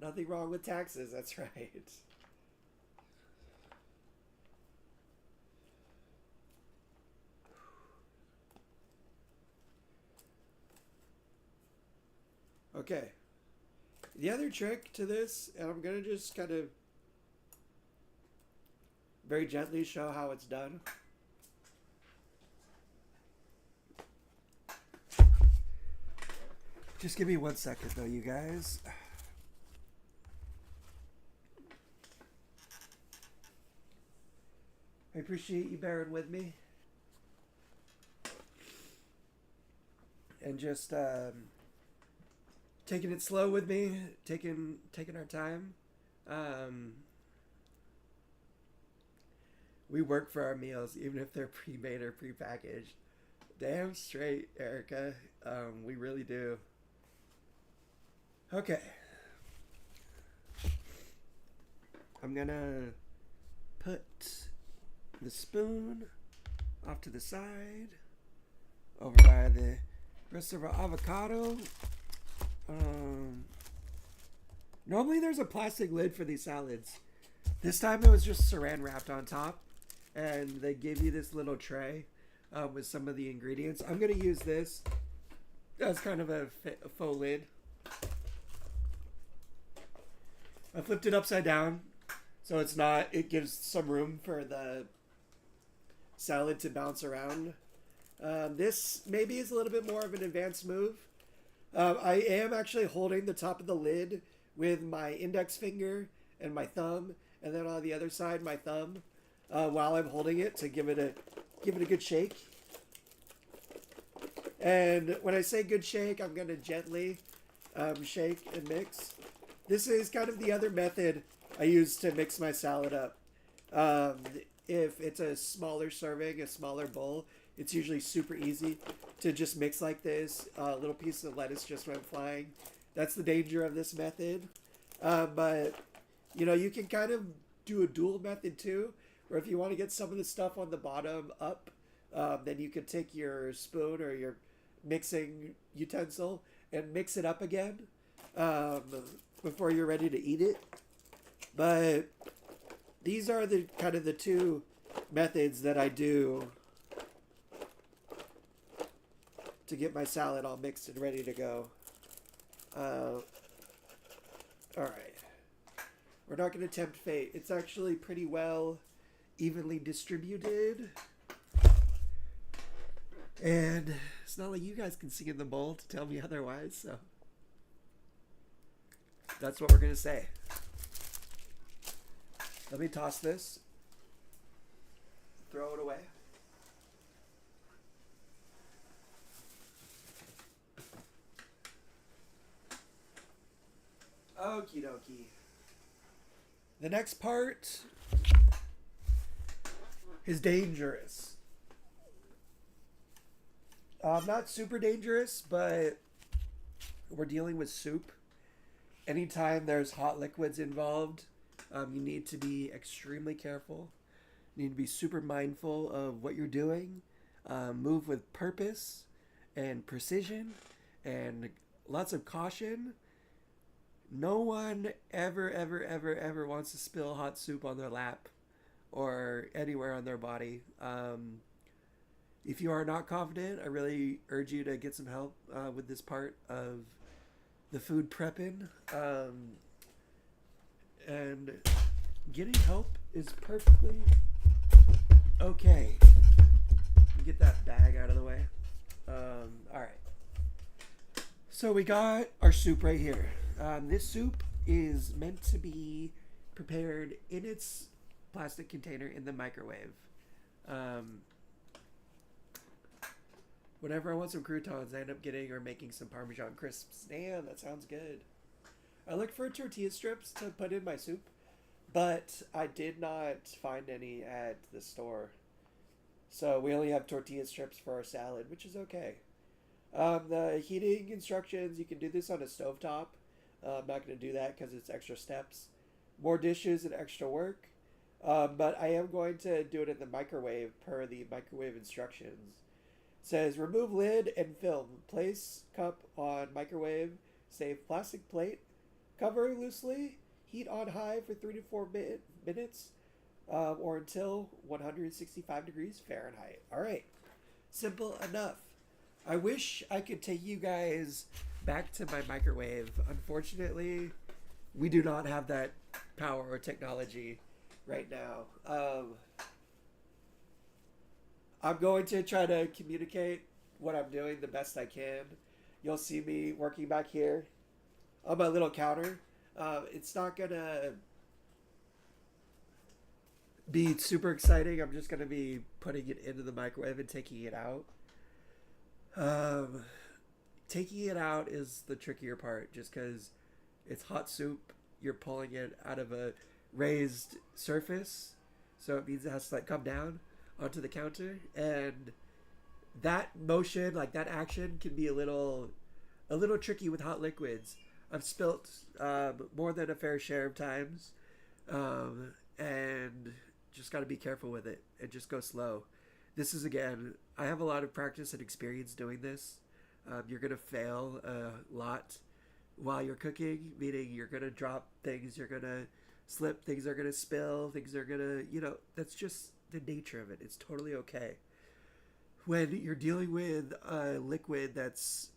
Nothing wrong with taxes, that's right. Okay. The other trick to this, and I'm going to just kind of very gently show how it's done. Just give me 1 second though, you guys. I appreciate you bearing with me. And just taking it slow with me, taking our time. We work for our meals, even if they're pre-made or pre-packaged. Damn straight, Erica. We really do. Okay. I'm gonna put the spoon off to the side. Over by the rest of our avocado. Normally there's a plastic lid for these salads. This time it was just saran wrapped on top. And they give you this little tray with some of the ingredients. I'm going to use this as kind of a faux lid. I flipped it upside down so it gives some room for the salad to bounce around. This maybe is a little bit more of an advanced move. I am actually holding the top of the lid with my index finger and my thumb, and then on the other side my thumb, while I'm holding it to give it a good shake. And when I say good shake, I'm going to gently shake and mix. This is kind of the other method I use to mix my salad up. If it's a smaller serving, a smaller bowl, it's usually super easy to just mix like this. A little piece of lettuce just went flying. That's the danger of this method. But, you can kind of do a dual method too, where if you want to get some of the stuff on the bottom up, then you could take your spoon or your mixing utensil and mix it up again before you're ready to eat it. But these are the kind of the two methods that I do to get my salad all mixed and ready to go. All right. We're not going to tempt fate. It's actually pretty well evenly distributed. And it's not like you guys can see in the bowl to tell me otherwise, so that's what we're going to say. Let me toss this. Throw it away. Okie dokie. The next part is dangerous. Not super dangerous, but we're dealing with soup. Anytime there's hot liquids involved, you need to be extremely careful. You need to be super mindful of what you're doing. Move with purpose and precision and lots of caution. No one ever wants to spill hot soup on their lap or anywhere on their body. If you are not confident, I really urge you to get some help with this part of the food prepping. And getting help is perfectly okay. Get that bag out of the way. All right. So we got our soup right here. This soup is meant to be prepared in its plastic container in the microwave. Whenever I want some croutons, I end up getting or making some Parmesan crisps. Damn, that sounds good. I looked for tortilla strips to put in my soup, but I did not find any at the store. So we only have tortilla strips for our salad, which is okay. The heating instructions, you can do this on a stovetop. I'm not going to do that because it's extra steps. More dishes and extra work. But I am going to do it in the microwave per the microwave instructions. It says remove lid and film. Place cup on microwave. Save plastic plate. Cover loosely. Heat on high for 3 to 4 minutes. Or until 165 degrees Fahrenheit. All right. Simple enough. I wish I could take you guys back to my microwave. Unfortunately, we do not have that power or technology right now. I'm going to try to communicate what I'm doing the best I can. You'll see me working back here on my little counter. It's not going to be super exciting. I'm just going to be putting it into the microwave and taking it out. Taking it out is the trickier part just because it's hot soup. You're pulling it out of a raised surface, so it means it has to come down onto the counter, and that motion, that action, can be a little tricky with hot liquids. I've spilt more than a fair share of times, and just got to be careful with it and just go slow. This is, again, I have a lot of practice and experience doing this. You're going to fail a lot while you're cooking, meaning you're going to drop things, you're going to slip, things are going to spill, things are going to, that's just the nature of it. It's totally okay. When you're dealing with a liquid that's,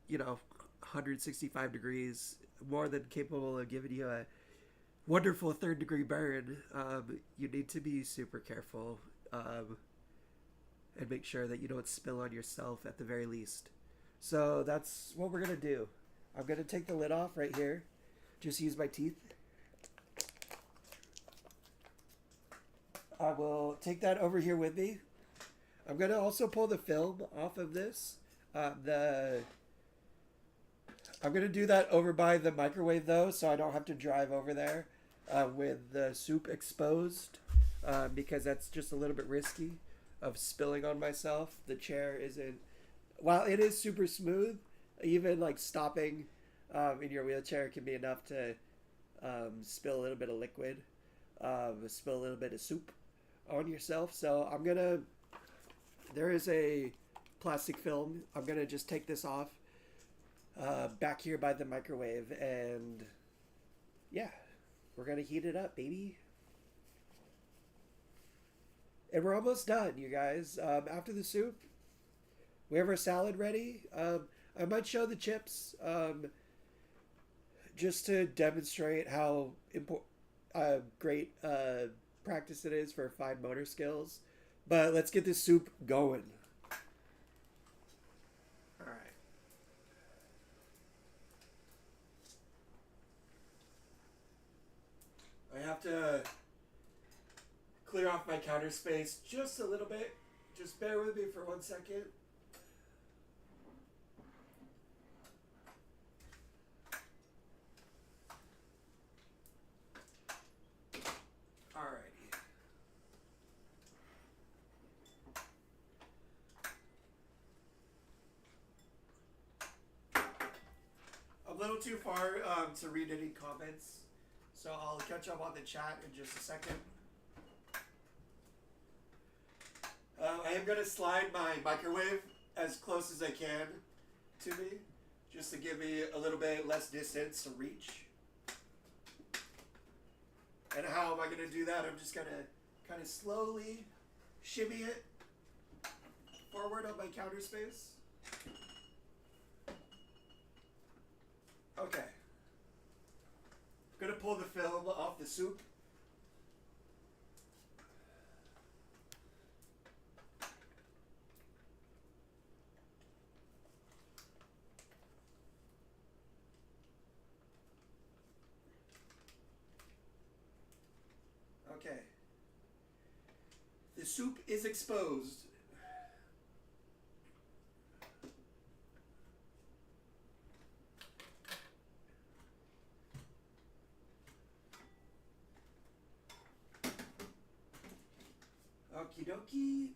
165 degrees, more than capable of giving you a wonderful third-degree burn, you need to be super careful and make sure that you don't spill on yourself at the very least. So that's what we're going to do. I'm going to take the lid off right here. Just use my teeth. I will take that over here with me. I'm going to also pull the film off of this. I'm going to do that over by the microwave, though, so I don't have to drive over there with the soup exposed, because that's just a little bit risky of spilling on myself. The chair isn't, while it is super smooth, even like stopping in your wheelchair can be enough to spill a little bit of liquid, spill a little bit of soup on yourself. So there is a plastic film. I'm gonna just take this off back here by the microwave, and yeah, we're gonna heat it up, baby. And we're almost done, you guys. After the soup, we have our salad ready. I might show the chips just to demonstrate how great practice it is for fine motor skills. But let's get this soup going. All right. I have to clear off my counter space just a little bit. Just bear with me for 1 second. Alrighty. I'm a little too far to read any comments, so I'll catch up on the chat in just a second. I am going to slide my microwave as close as I can to me, just to give me a little bit less distance to reach. And how am I going to do that? I'm just going to kind of slowly shimmy it forward on my counter space. Okay. I'm going to pull the film off the soup. Okay. The soup is exposed. Okie dokie.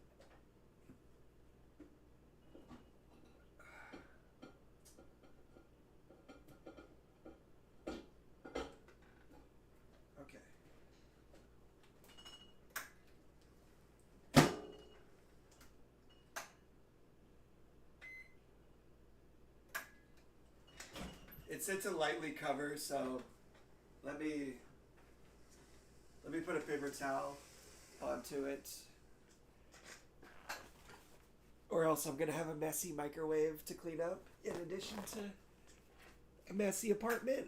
Okay. It's set to lightly cover, so let me put a paper towel onto it, or else I'm gonna have a messy microwave to clean up in addition to a messy apartment.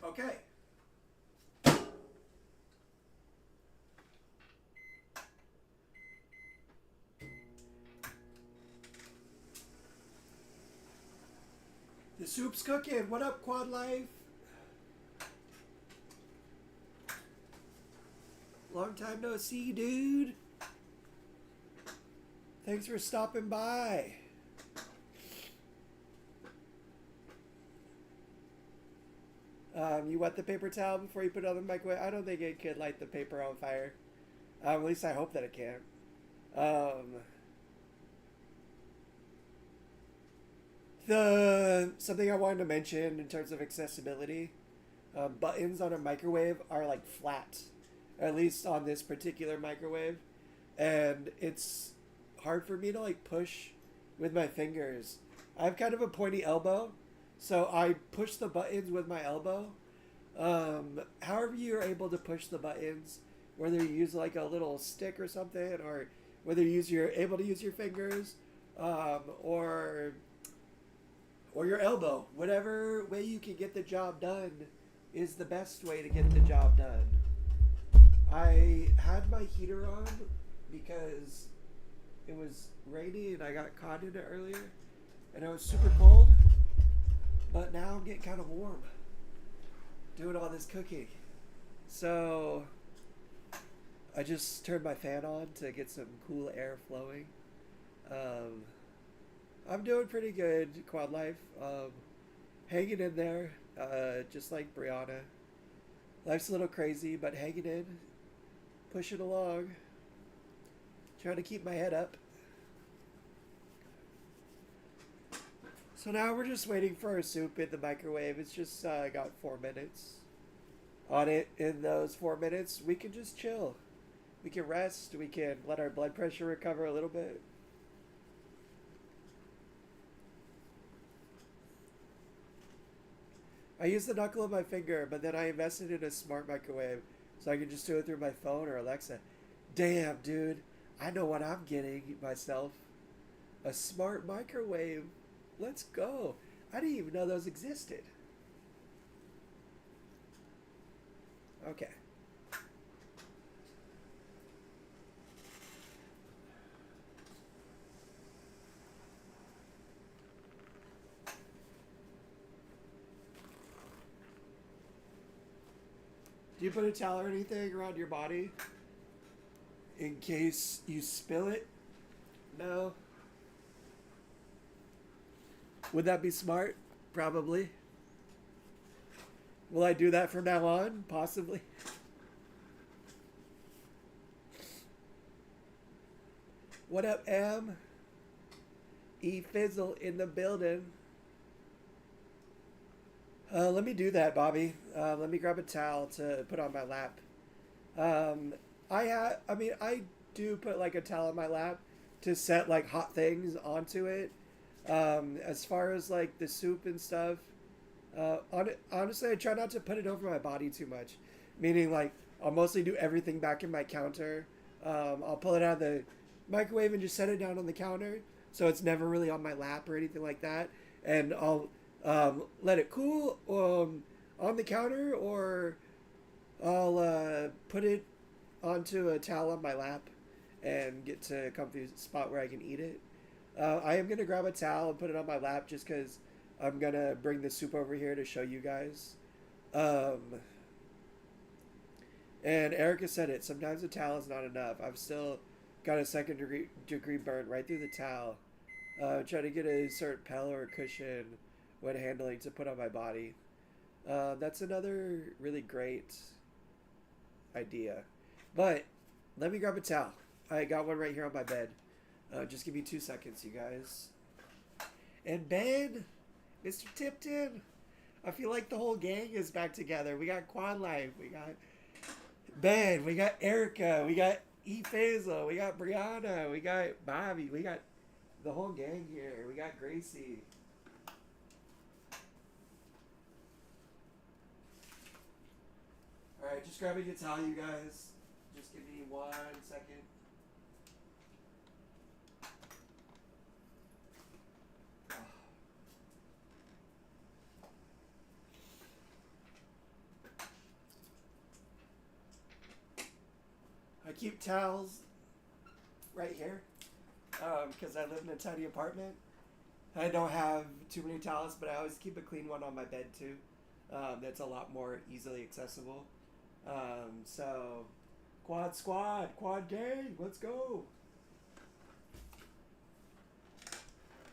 Okay. The soup's cooking. What up, Quad Life? Long time no see, dude. Thanks for stopping by. You wet the paper towel before you put it on the microwave. I don't think it could light the paper on fire. At least I hope that it can. Something I wanted to mention in terms of accessibility, buttons on a microwave are like flat, at least on this particular microwave, and it's hard for me to like push with my fingers. I have kind of a pointy elbow, so I push the buttons with my elbow. However you're able to push the buttons, whether you use like a little stick or something, or whether you're able to use your fingers, or your elbow, whatever way you can get the job done is the best way to get the job done. I had my heater on because it was rainy and I got caught in it earlier and it was super cold, but now I'm getting kind of warm doing all this cooking. So I just turned my fan on to get some cool air flowing. I'm doing pretty good, Quad Life. Hanging in there, just like Brianna. Life's a little crazy, but hanging in, pushing along, trying to keep my head up. So now we're just waiting for our soup in the microwave. It's just got 4 minutes on it. In those 4 minutes, we can just chill. We can rest. We can let our blood pressure recover a little bit. I use the knuckle of my finger, but then I invested in a smart microwave so I can just do it through my phone or Alexa. Damn, dude. I know what I'm getting myself. A smart microwave. Let's go. I didn't even know those existed. Okay. Do you put a towel or anything around your body in case you spill it? No. Would that be smart? Probably. Will I do that from now on? Possibly. What up, Am? E Fizzle in the building. Let me do that, Bobby. Let me grab a towel to put on my lap. I do put like a towel on my lap to set like hot things onto it. As far as like the soup and stuff, honestly, I try not to put it over my body too much. Meaning like I'll mostly do everything back in my counter. I'll pull it out of the microwave and just set it down on the counter, so it's never really on my lap or anything like that. And I'll let it cool on the counter, or I'll put it onto a towel on my lap and get to a comfy spot where I can eat it. I am going to grab a towel and put it on my lap just because I'm going to bring the soup over here to show you guys. And Erica said it, sometimes a towel is not enough. I've still got a second degree burn right through the towel. Trying to get a certain pillow or cushion when handling to put on my body. That's another really great idea. But let me grab a towel. I got one right here on my bed. Just give me 2 seconds, you guys. And Ben, Mr. Tipton, I feel like the whole gang is back together. We got Quad Life, we got Ben, we got Erica, we got E Faisal, we got Brianna, we got Bobby, we got the whole gang here. We got Gracie. Alright, just grabbing a towel, you guys. Just give me 1 second. I keep towels right here because I live in a tiny apartment. I don't have too many towels, but I always keep a clean one on my bed too. That's a lot more easily accessible. So, Quad Squad, Quad Gang, let's go.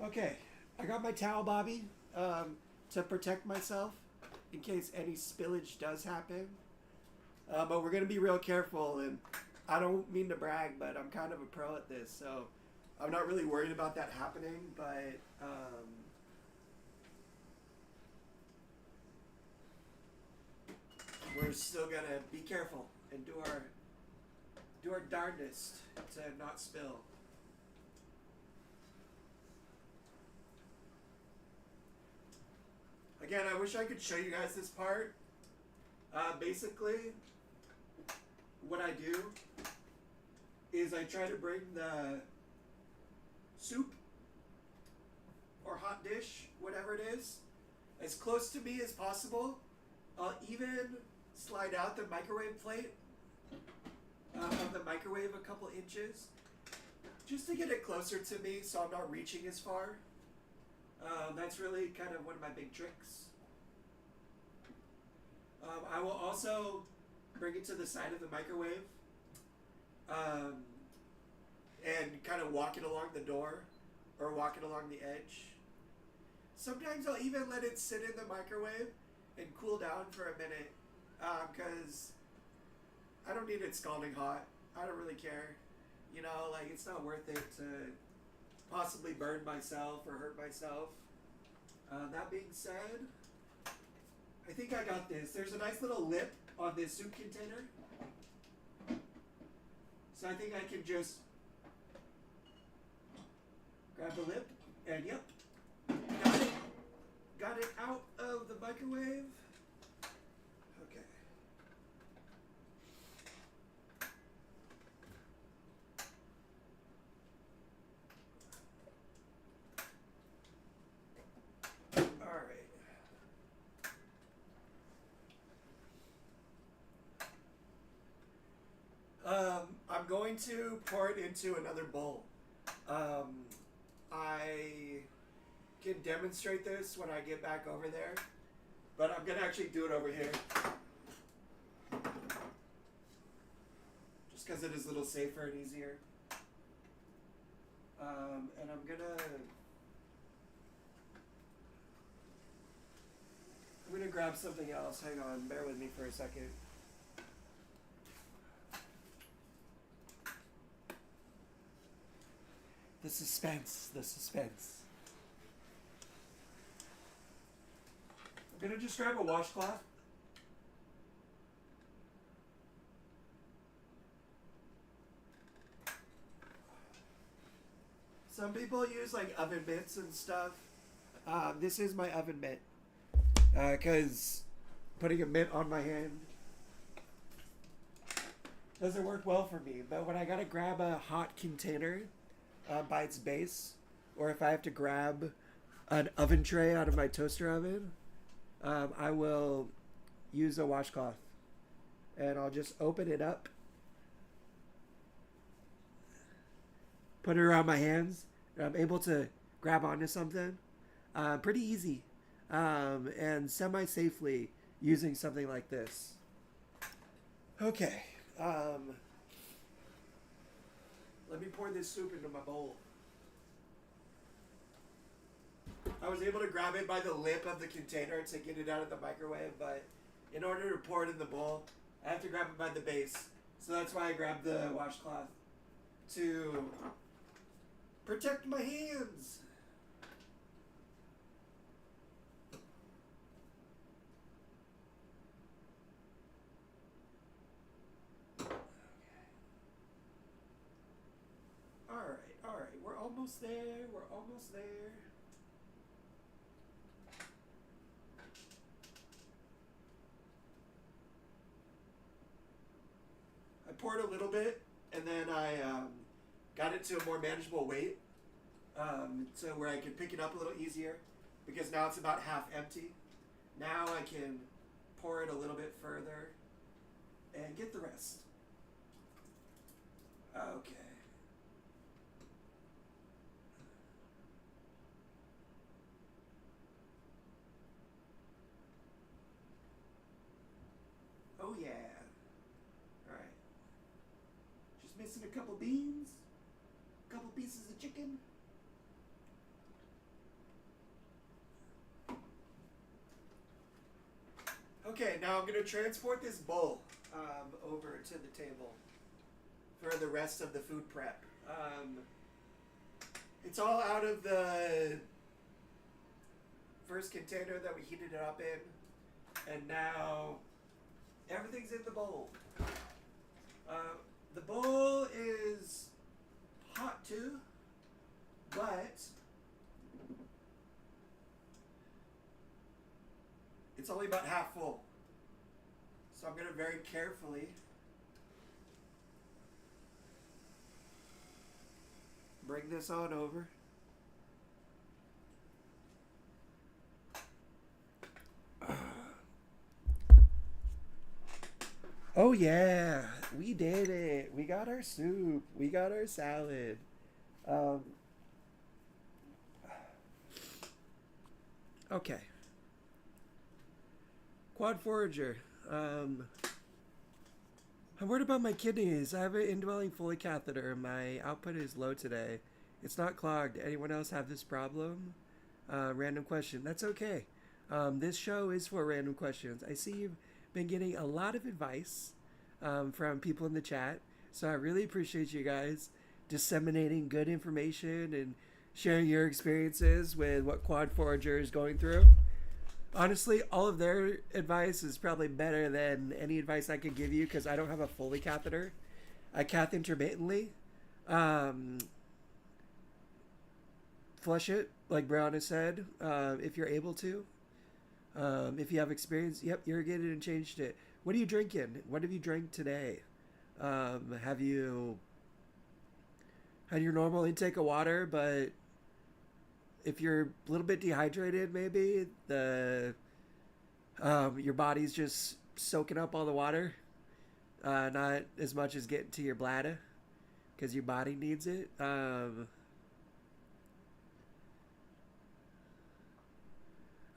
Okay, I got my towel, Bobby, to protect myself. in case any spillage does happen. But we're going to be real careful, and I don't mean to brag, but I'm kind of a pro at this, so I'm not really worried about that happening, but we're still going to be careful and do our darndest to not spill. Again, I wish I could show you guys this part. Basically, what I do is I try to bring the soup or hot dish, whatever it is, as close to me as possible. I'll even slide out the microwave plate of the microwave a couple inches just to get it closer to me so I'm not reaching as far. That's really kind of one of my big tricks. I will also bring it to the side of the microwave and kind of walk it along the door or walk it along the edge. Sometimes I'll even let it sit in the microwave and cool down for a minute because I don't need it scalding hot. I don't really care. You know, like, it's not worth it to possibly burn myself or hurt myself. That being said, I think I got this. There's a nice little lip on this soup container. So I think I can just grab the lip and yep, got it. Got it out of the microwave. Okay. I'm going to pour it into another bowl. I can demonstrate this when I get back over there, but I'm going to actually do it over here. Just because it is a little safer and easier. And I'm gonna grab something else. Hang on, bear with me for a second. The suspense, the suspense. I'm gonna just grab a washcloth. Some people use like oven mitts and stuff. This is my oven mitt. Because putting a mitt on my hand doesn't work well for me. But when I gotta grab a hot container by its base, or if I have to grab an oven tray out of my toaster oven, I will use a washcloth. And I'll just open it up, put it around my hands, and I'm able to grab onto something. Pretty easy. And semi-safely using something like this. Okay. Let me pour this soup into my bowl. I was able to grab it by the lip of the container to get it out of the microwave, but in order to pour it in the bowl, I have to grab it by the base. So that's why I grabbed the washcloth to protect my hands. All right, we're almost there, I poured a little bit, and then I got it to a more manageable weight, so where I can pick it up a little easier, because now it's about half empty. Now I can pour it a little bit further and get the rest. Okay. Oh yeah. Alright. Just missing a couple beans, a couple pieces of chicken. Okay, now I'm going to transport this bowl over to the table for the rest of the food prep. It's all out of the first container that we heated it up in, and now everything's in the bowl. The bowl is hot too, but it's only about half full. So I'm going to very carefully bring this on over. Oh yeah, we did it. We got our soup. We got our salad. Okay. Quad Forager. I'm worried about my kidneys. I have an indwelling Foley catheter. My output is low today. It's not clogged. Anyone else have this problem? Random question. That's okay. This show is for random questions. I see you've been getting a lot of advice from people in the chat. So I really appreciate you guys disseminating good information and sharing your experiences with what Quad Forager is going through. Honestly, all of their advice is probably better than any advice I could give you because I don't have a Foley catheter. I cath intermittently. Flush it, like Brianna said, if you're able to. If you have experience, yep, irrigated and changed it. What are you drinking? What have you drank today? Have you had your normal intake of water, but if you're a little bit dehydrated, maybe your body's just soaking up all the water, not as much as getting to your bladder, because your body needs it. I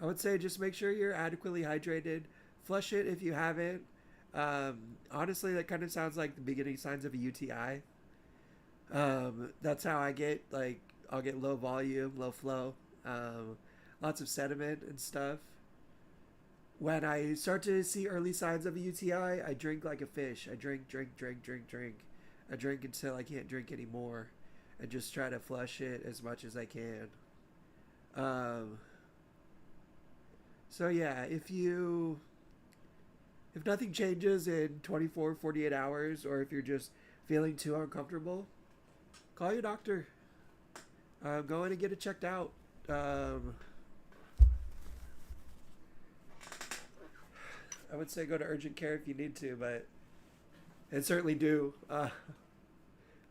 would say just make sure you're adequately hydrated. Flush it if you haven't. Honestly, that kind of sounds like the beginning signs of a UTI. That's how I get, like, I'll get low volume, low flow, lots of sediment and stuff. When I start to see early signs of a UTI, I drink like a fish. I drink. I drink until I can't drink anymore and just try to flush it as much as I can. So yeah, if nothing changes in 24, 48 hours, or if you're just feeling too uncomfortable, call your doctor. Go in and get it checked out. I would say go to urgent care if you need to, and certainly do. But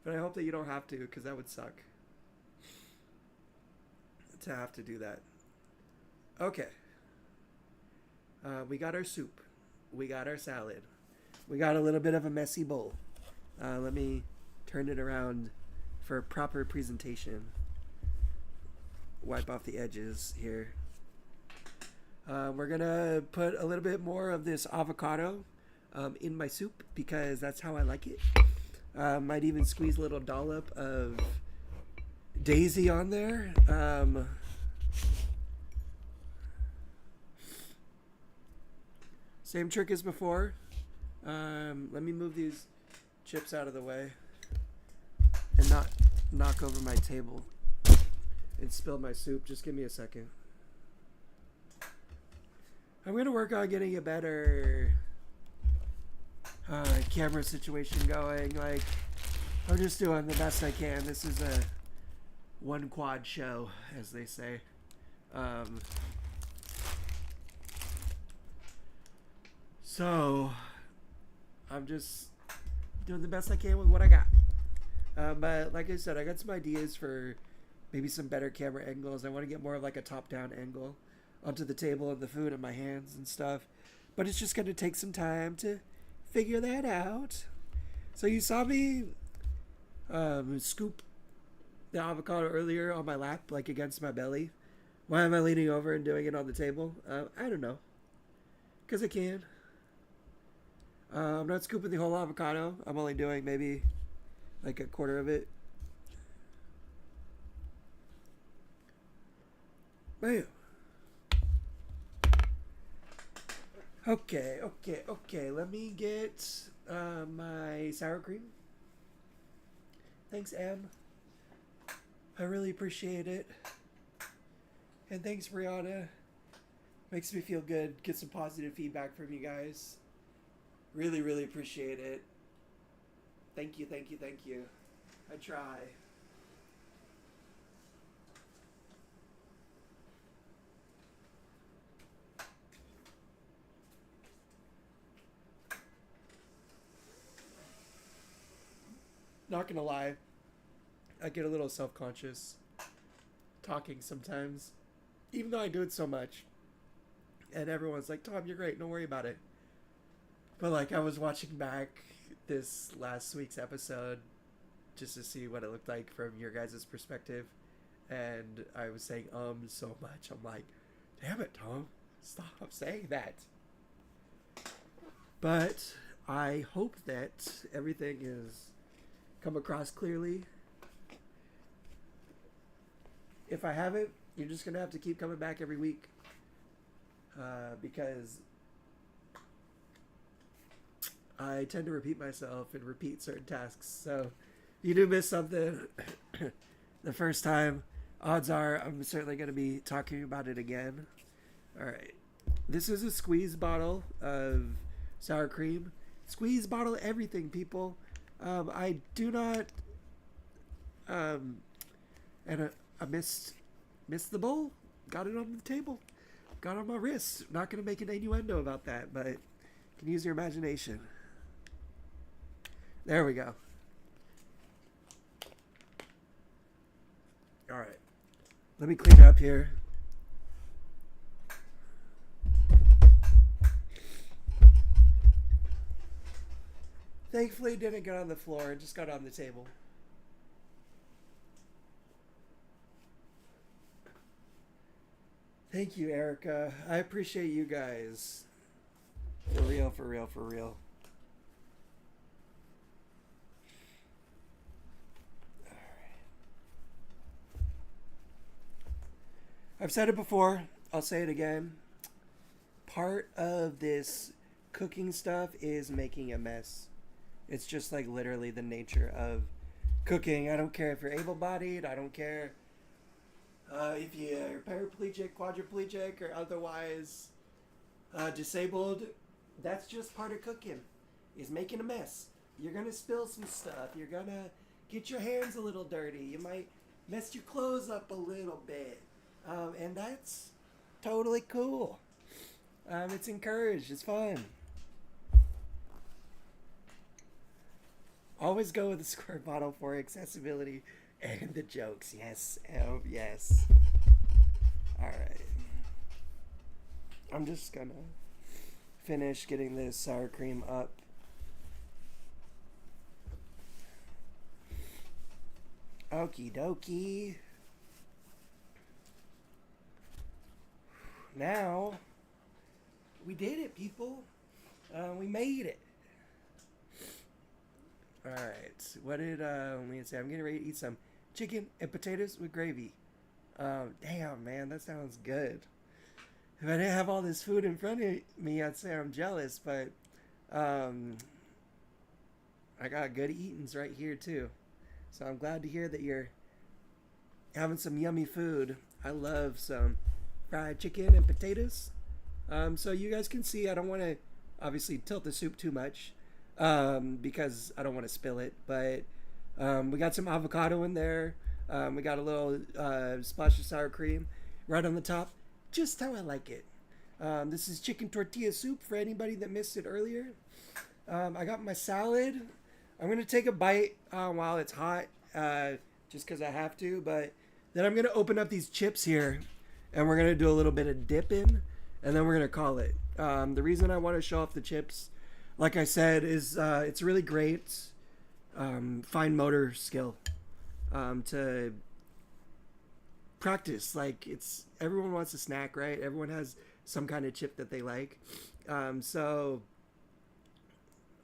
I hope that you don't have to, because that would suck to have to do that. Okay. We got our soup. We got our salad. We got a little bit of a messy bowl. Let me turn it around for proper presentation. Wipe off the edges here. We're gonna put a little bit more of this avocado in my soup because that's how I like it. Might even squeeze a little dollop of daisy on there. Same trick as before. Let me move these chips out of the way and not knock over my table and spill my soup. Just give me a second. I'm going to work on getting a better camera situation going. Like, I'm just doing the best I can. This is a one quad show, as they say. So, I'm just doing the best I can with what I got. But like I said, I got some ideas for maybe some better camera angles. I want to get more of like a top-down angle onto the table and the food in my hands and stuff. But it's just going to take some time to figure that out. So you saw me scoop the avocado earlier on my lap, like against my belly. Why am I leaning over and doing it on the table? I don't know. Because I can. I'm not scooping the whole avocado. I'm only doing maybe like a quarter of it. Bam. Okay. Let me get my sour cream. Thanks, Em. I really appreciate it. And thanks, Brianna. Makes me feel good. Get some positive feedback from you guys. Really, really appreciate it. Thank you. I try. Not gonna lie, I get a little self-conscious talking sometimes, even though I do it so much. And everyone's like, Tom, you're great, don't worry about it. But like, I was watching back this last week's episode just to see what it looked like from your guys' perspective, and I was saying so much. I'm like, damn it, Tom, stop saying that. But I hope that everything is come across clearly. If I haven't, you're just gonna have to keep coming back every week, because I tend to repeat myself and repeat certain tasks. So if you do miss something the first time, odds are I'm certainly going to be talking about it again. All right. This is a squeeze bottle of sour cream. Squeeze bottle everything, people. I do not... and I missed the bowl. Got it on the table. Got it on my wrist. Not going to make an innuendo about that, but you can use your imagination. There we go. All right. Let me clean up here. Thankfully, it didn't get on the floor. It just got on the table. Thank you, Erica. I appreciate you guys. For real. I've said it before. I'll say it again. Part of this cooking stuff is making a mess. It's just like literally the nature of cooking. I don't care if you're able-bodied. I don't care if you're paraplegic, quadriplegic, or otherwise disabled. That's just part of cooking, is making a mess. You're going to spill some stuff. You're going to get your hands a little dirty. You might mess your clothes up a little bit. And that's totally cool. It's encouraged. It's fun. Always go with the squirt bottle for accessibility and the jokes. Yes. Oh, yes. Alright. I'm just gonna finish getting this sour cream up. Okie dokie. Now, we did it, people. We made it. Alright, what did, let me see, I'm getting ready to eat some chicken and potatoes with gravy. Damn, man, that sounds good. If I didn't have all this food in front of me, I'd say I'm jealous, but, I got good eatings right here, too. So I'm glad to hear that you're having some yummy food. I love some fried chicken and potatoes. So you guys can see, I don't want to obviously tilt the soup too much, because I don't want to spill it, but we got some avocado in there. We got a little splash of sour cream right on the top, just how I like it. This is chicken tortilla soup for anybody that missed it earlier. I got my salad. I'm going to take a bite while it's hot, just because I have to, but then I'm going to open up these chips here, and we're going to do a little bit of dipping, and then we're going to call it. The reason I want to show off the chips, like I said, is it's really great fine motor skill to practice. Like, it's everyone wants a snack, right? Everyone has some kind of chip that they like. So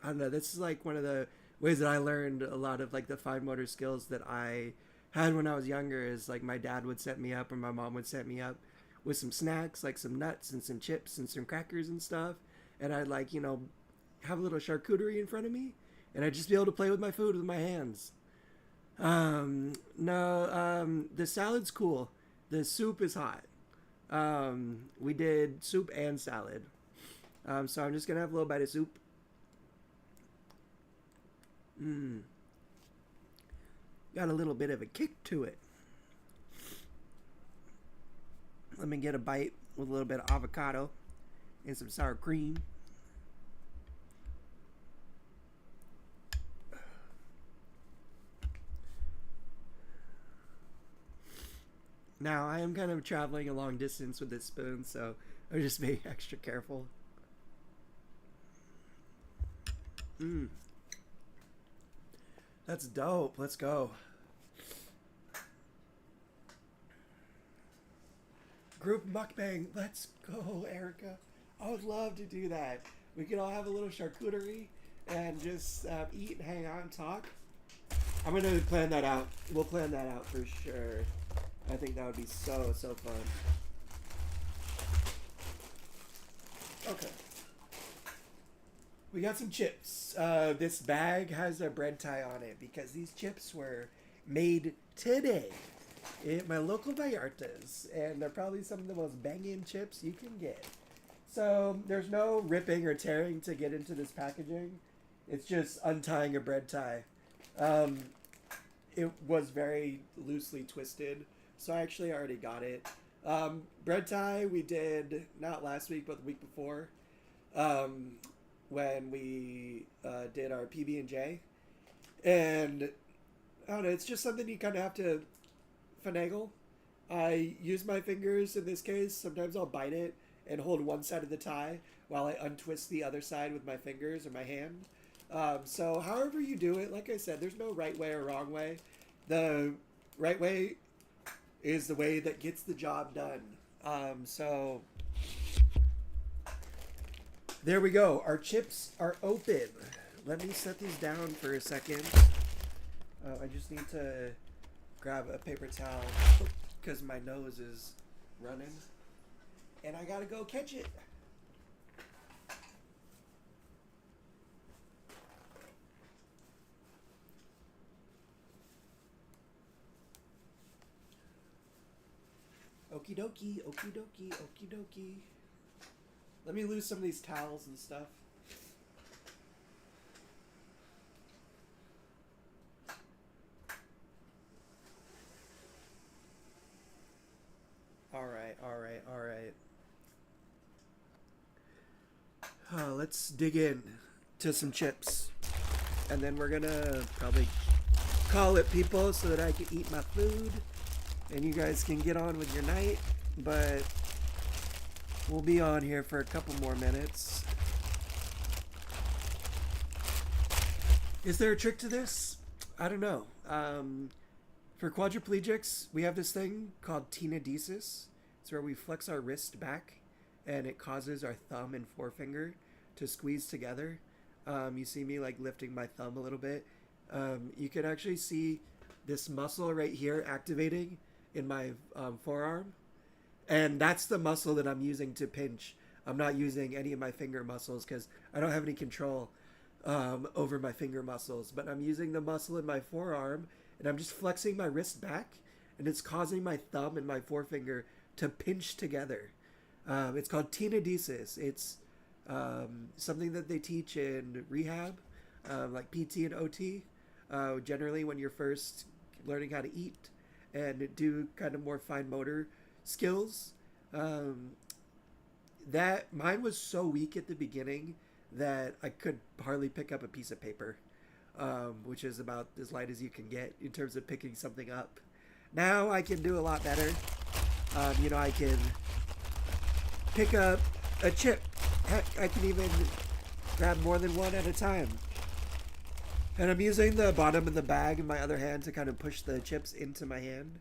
I don't know, this is like one of the ways that I learned a lot of like the fine motor skills that I had when I was younger, is like my dad would set me up or my mom would set me up with some snacks, like some nuts and some chips and some crackers and stuff. and I'd like, have a little charcuterie in front of me, and I'd just be able to play with my food with my hands. No, the salad's cool. The soup is hot. We did soup and salad. So I'm just gonna have a little bite of soup. Got a little bit of a kick to it. Let me get a bite with a little bit of avocado and some sour cream. Now, I am kind of traveling a long distance with this spoon, so I'm just being extra careful. That's dope. Let's go. Group mukbang. Let's go, Erica. I would love to do that. We could all have a little charcuterie and just eat and hang out and talk. I'm going to plan that out. We'll plan that out for sure. I think that would be so fun. Okay. We got some chips. This bag has a bread tie on it because these chips were made today at my local Vallarta's, and they're probably some of the most banging chips you can get. So there's no ripping or tearing to get into this packaging. It's just untying a bread tie. It was very loosely twisted, so I actually already got it. Bread tie we did not last week but the week before, when we did our PB&J, and I don't know, it's just something you kind of have to finagle. I use my fingers in this case. Sometimes I'll bite it and hold one side of the tie while I untwist the other side with my fingers or my hand. So however you do it, like I said, there's no right way or wrong way. The right way is the way that gets the job done. So there we go. Our chips are open. Let me set these down for a second. I just need to grab a paper towel because my nose is running. And I gotta go catch it. Okie dokie, okie dokie, okie dokie. Let me lose some of these towels and stuff. Alright. Let's dig in to some chips. And then we're gonna probably call it, people, so that I can eat my food and you guys can get on with your night. But we'll be on here for a couple more minutes. Is there a trick to this? I don't know. For quadriplegics, we have this thing called tenodesis. It's where we flex our wrist back and it causes our thumb and forefinger to squeeze together. You see me like lifting my thumb a little bit. You can actually see this muscle right here activating in my forearm. And that's the muscle that I'm using to pinch. I'm not using any of my finger muscles because I don't have any control over my finger muscles. But I'm using the muscle in my forearm and I'm just flexing my wrist back. And it's causing my thumb and my forefinger to pinch together. It's called tenodesis. It's something that they teach in rehab, like PT and OT, generally when you're first learning how to eat and do kind of more fine motor skills. That mine was so weak at the beginning that I could hardly pick up a piece of paper, which is about as light as you can get in terms of picking something up. Now I can do a lot better. I can pick up a chip. Heck, I can even grab more than one at a time. And I'm using the bottom of the bag in my other hand to kind of push the chips into my hand.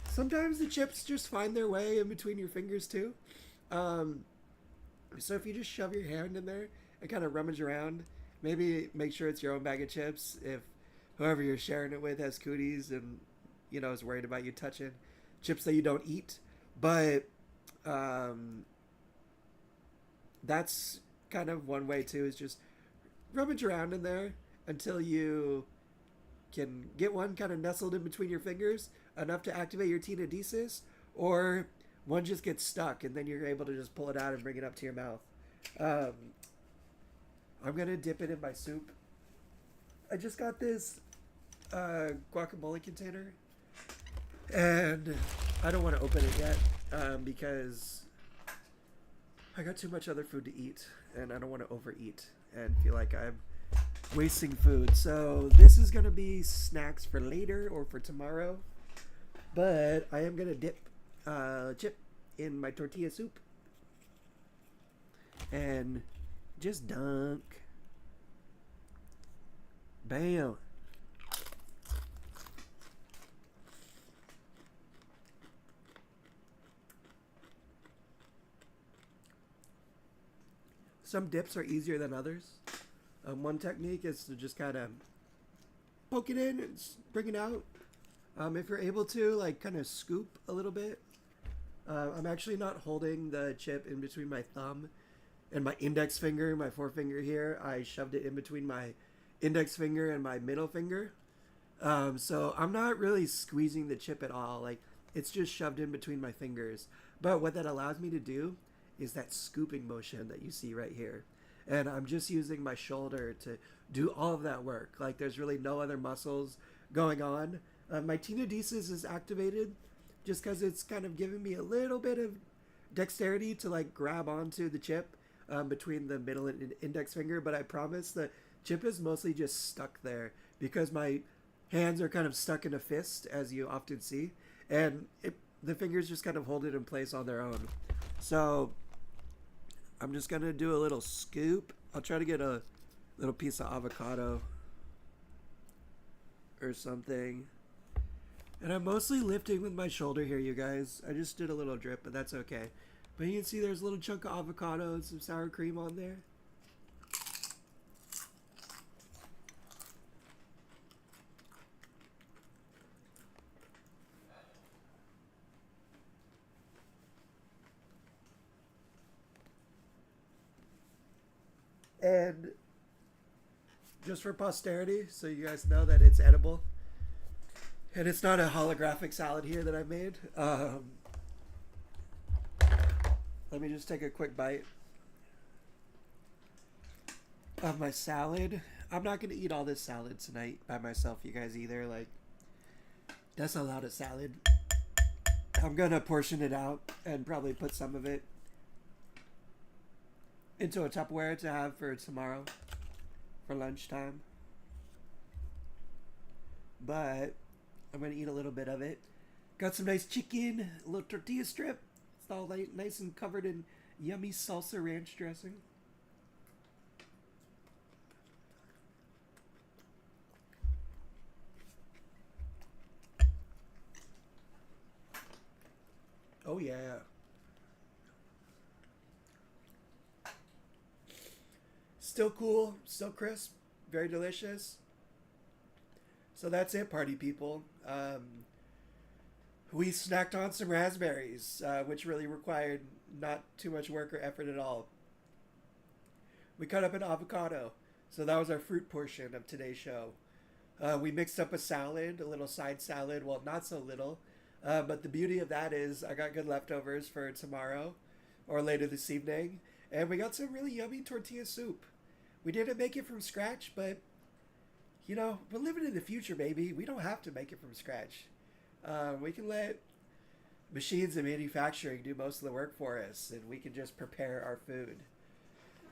Sometimes the chips just find their way in between your fingers too. So if you just shove your hand in there and kind of rummage around, maybe make sure it's your own bag of chips. If whoever you're sharing it with has cooties and, is worried about you touching chips that you don't eat. But that's kind of one way too, is just rummage around in there until you can get one kind of nestled in between your fingers enough to activate your tenodesis, or one just gets stuck and then you're able to just pull it out and bring it up to your mouth. Um, I'm gonna dip it in my soup. I just got this guacamole container, and I don't want to open it yet because I got too much other food to eat, and I don't want to overeat and feel like I'm wasting food. So this is gonna be snacks for later or for tomorrow, but I am gonna dip chip in my tortilla soup and just dunk. Bam. Some dips are easier than others. One technique is to just kind of poke it in and bring it out. If you're able to, like, kind of scoop a little bit. I'm actually not holding the chip in between my thumb and my index finger, my forefinger here. I shoved it in between my index finger and my middle finger. So I'm not really squeezing the chip at all. Like, it's just shoved in between my fingers. But what that allows me to do is that scooping motion that you see right here. And I'm just using my shoulder to do all of that work. Like, there's really no other muscles going on. My tenodesis is activated just because it's kind of giving me a little bit of dexterity to, like, grab onto the chip between the middle and index finger. But I promise the chip is mostly just stuck there because my hands are kind of stuck in a fist, as you often see. And the fingers just kind of hold it in place on their own. So I'm just going to do a little scoop. I'll try to get a little piece of avocado or something. And I'm mostly lifting with my shoulder here, you guys. I just did a little drip, but that's okay. But you can see there's a little chunk of avocado and some sour cream on there. And just for posterity, so you guys know that it's edible. And it's not a holographic salad here that I made. Let me just take a quick bite of my salad. I'm not going to eat all this salad tonight by myself, you guys, either. Like, that's a lot of salad. I'm going to portion it out and probably put some of it into a Tupperware to have for tomorrow for lunchtime. But I'm going to eat a little bit of it. Got some nice chicken, a little tortilla strip. It's all nice and covered in yummy salsa ranch dressing. Oh yeah. Still cool, still crisp, very delicious. So that's it, party people. We snacked on some raspberries, which really required not too much work or effort at all. We cut up an avocado, so that was our fruit portion of today's show. We mixed up a salad, a little side salad, well, not so little, but the beauty of that is I got good leftovers for tomorrow or later this evening, and we got some really yummy tortilla soup. We didn't make it from scratch, but, you know, we're living in the future, baby. We don't have to make it from scratch. We can let machines and manufacturing do most of the work for us, and we can just prepare our food.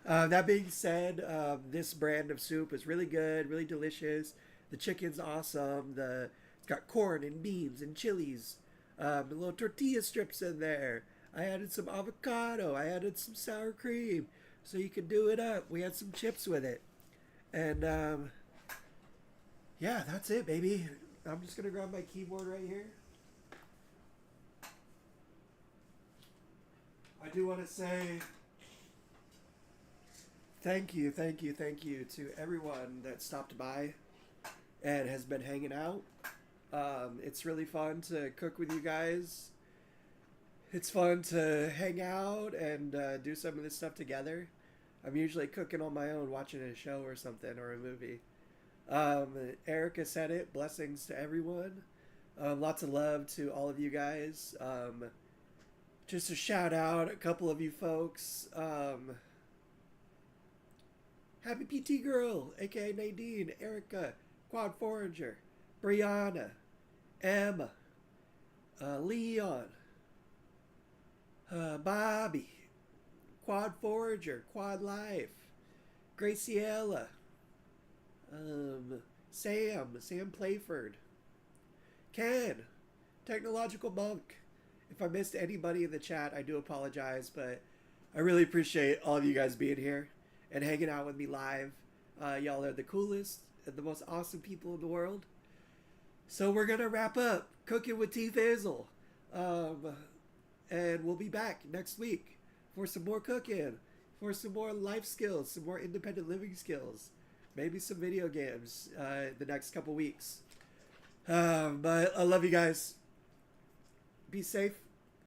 That being said, this brand of soup is really good, really delicious. The chicken's awesome. It's got corn and beans and chilies. Little tortilla strips in there. I added some avocado. I added some sour cream, so you can do it up. We had some chips with it. And, yeah, that's it, baby. I'm just going to grab my keyboard right here. I do want to say thank you to everyone that stopped by and has been hanging out. It's really fun to cook with you guys It's fun to hang out and do some of this stuff together. I'm usually cooking on my own, watching a show or something or a movie. Erica said it. Blessings to everyone. Lots of love to all of you guys. Just a shout out, a couple of you folks. Happy PT Girl, aka Nadine, Erica, Quad Forager, Brianna, Emma, Leon, Bobby, Quad Forager, Quad Life, Graciela, Sam Playford, Ken, Technological Monk. If I missed anybody in the chat, I do apologize, but I really appreciate all of you guys being here and hanging out with me live. Y'all are the coolest and the most awesome people in the world. So we're going to wrap up Cooking with T. Faisal. And we'll be back next week for some more cooking, for some more life skills, some more independent living skills, maybe some video games the next couple weeks. But I love you guys. Be safe.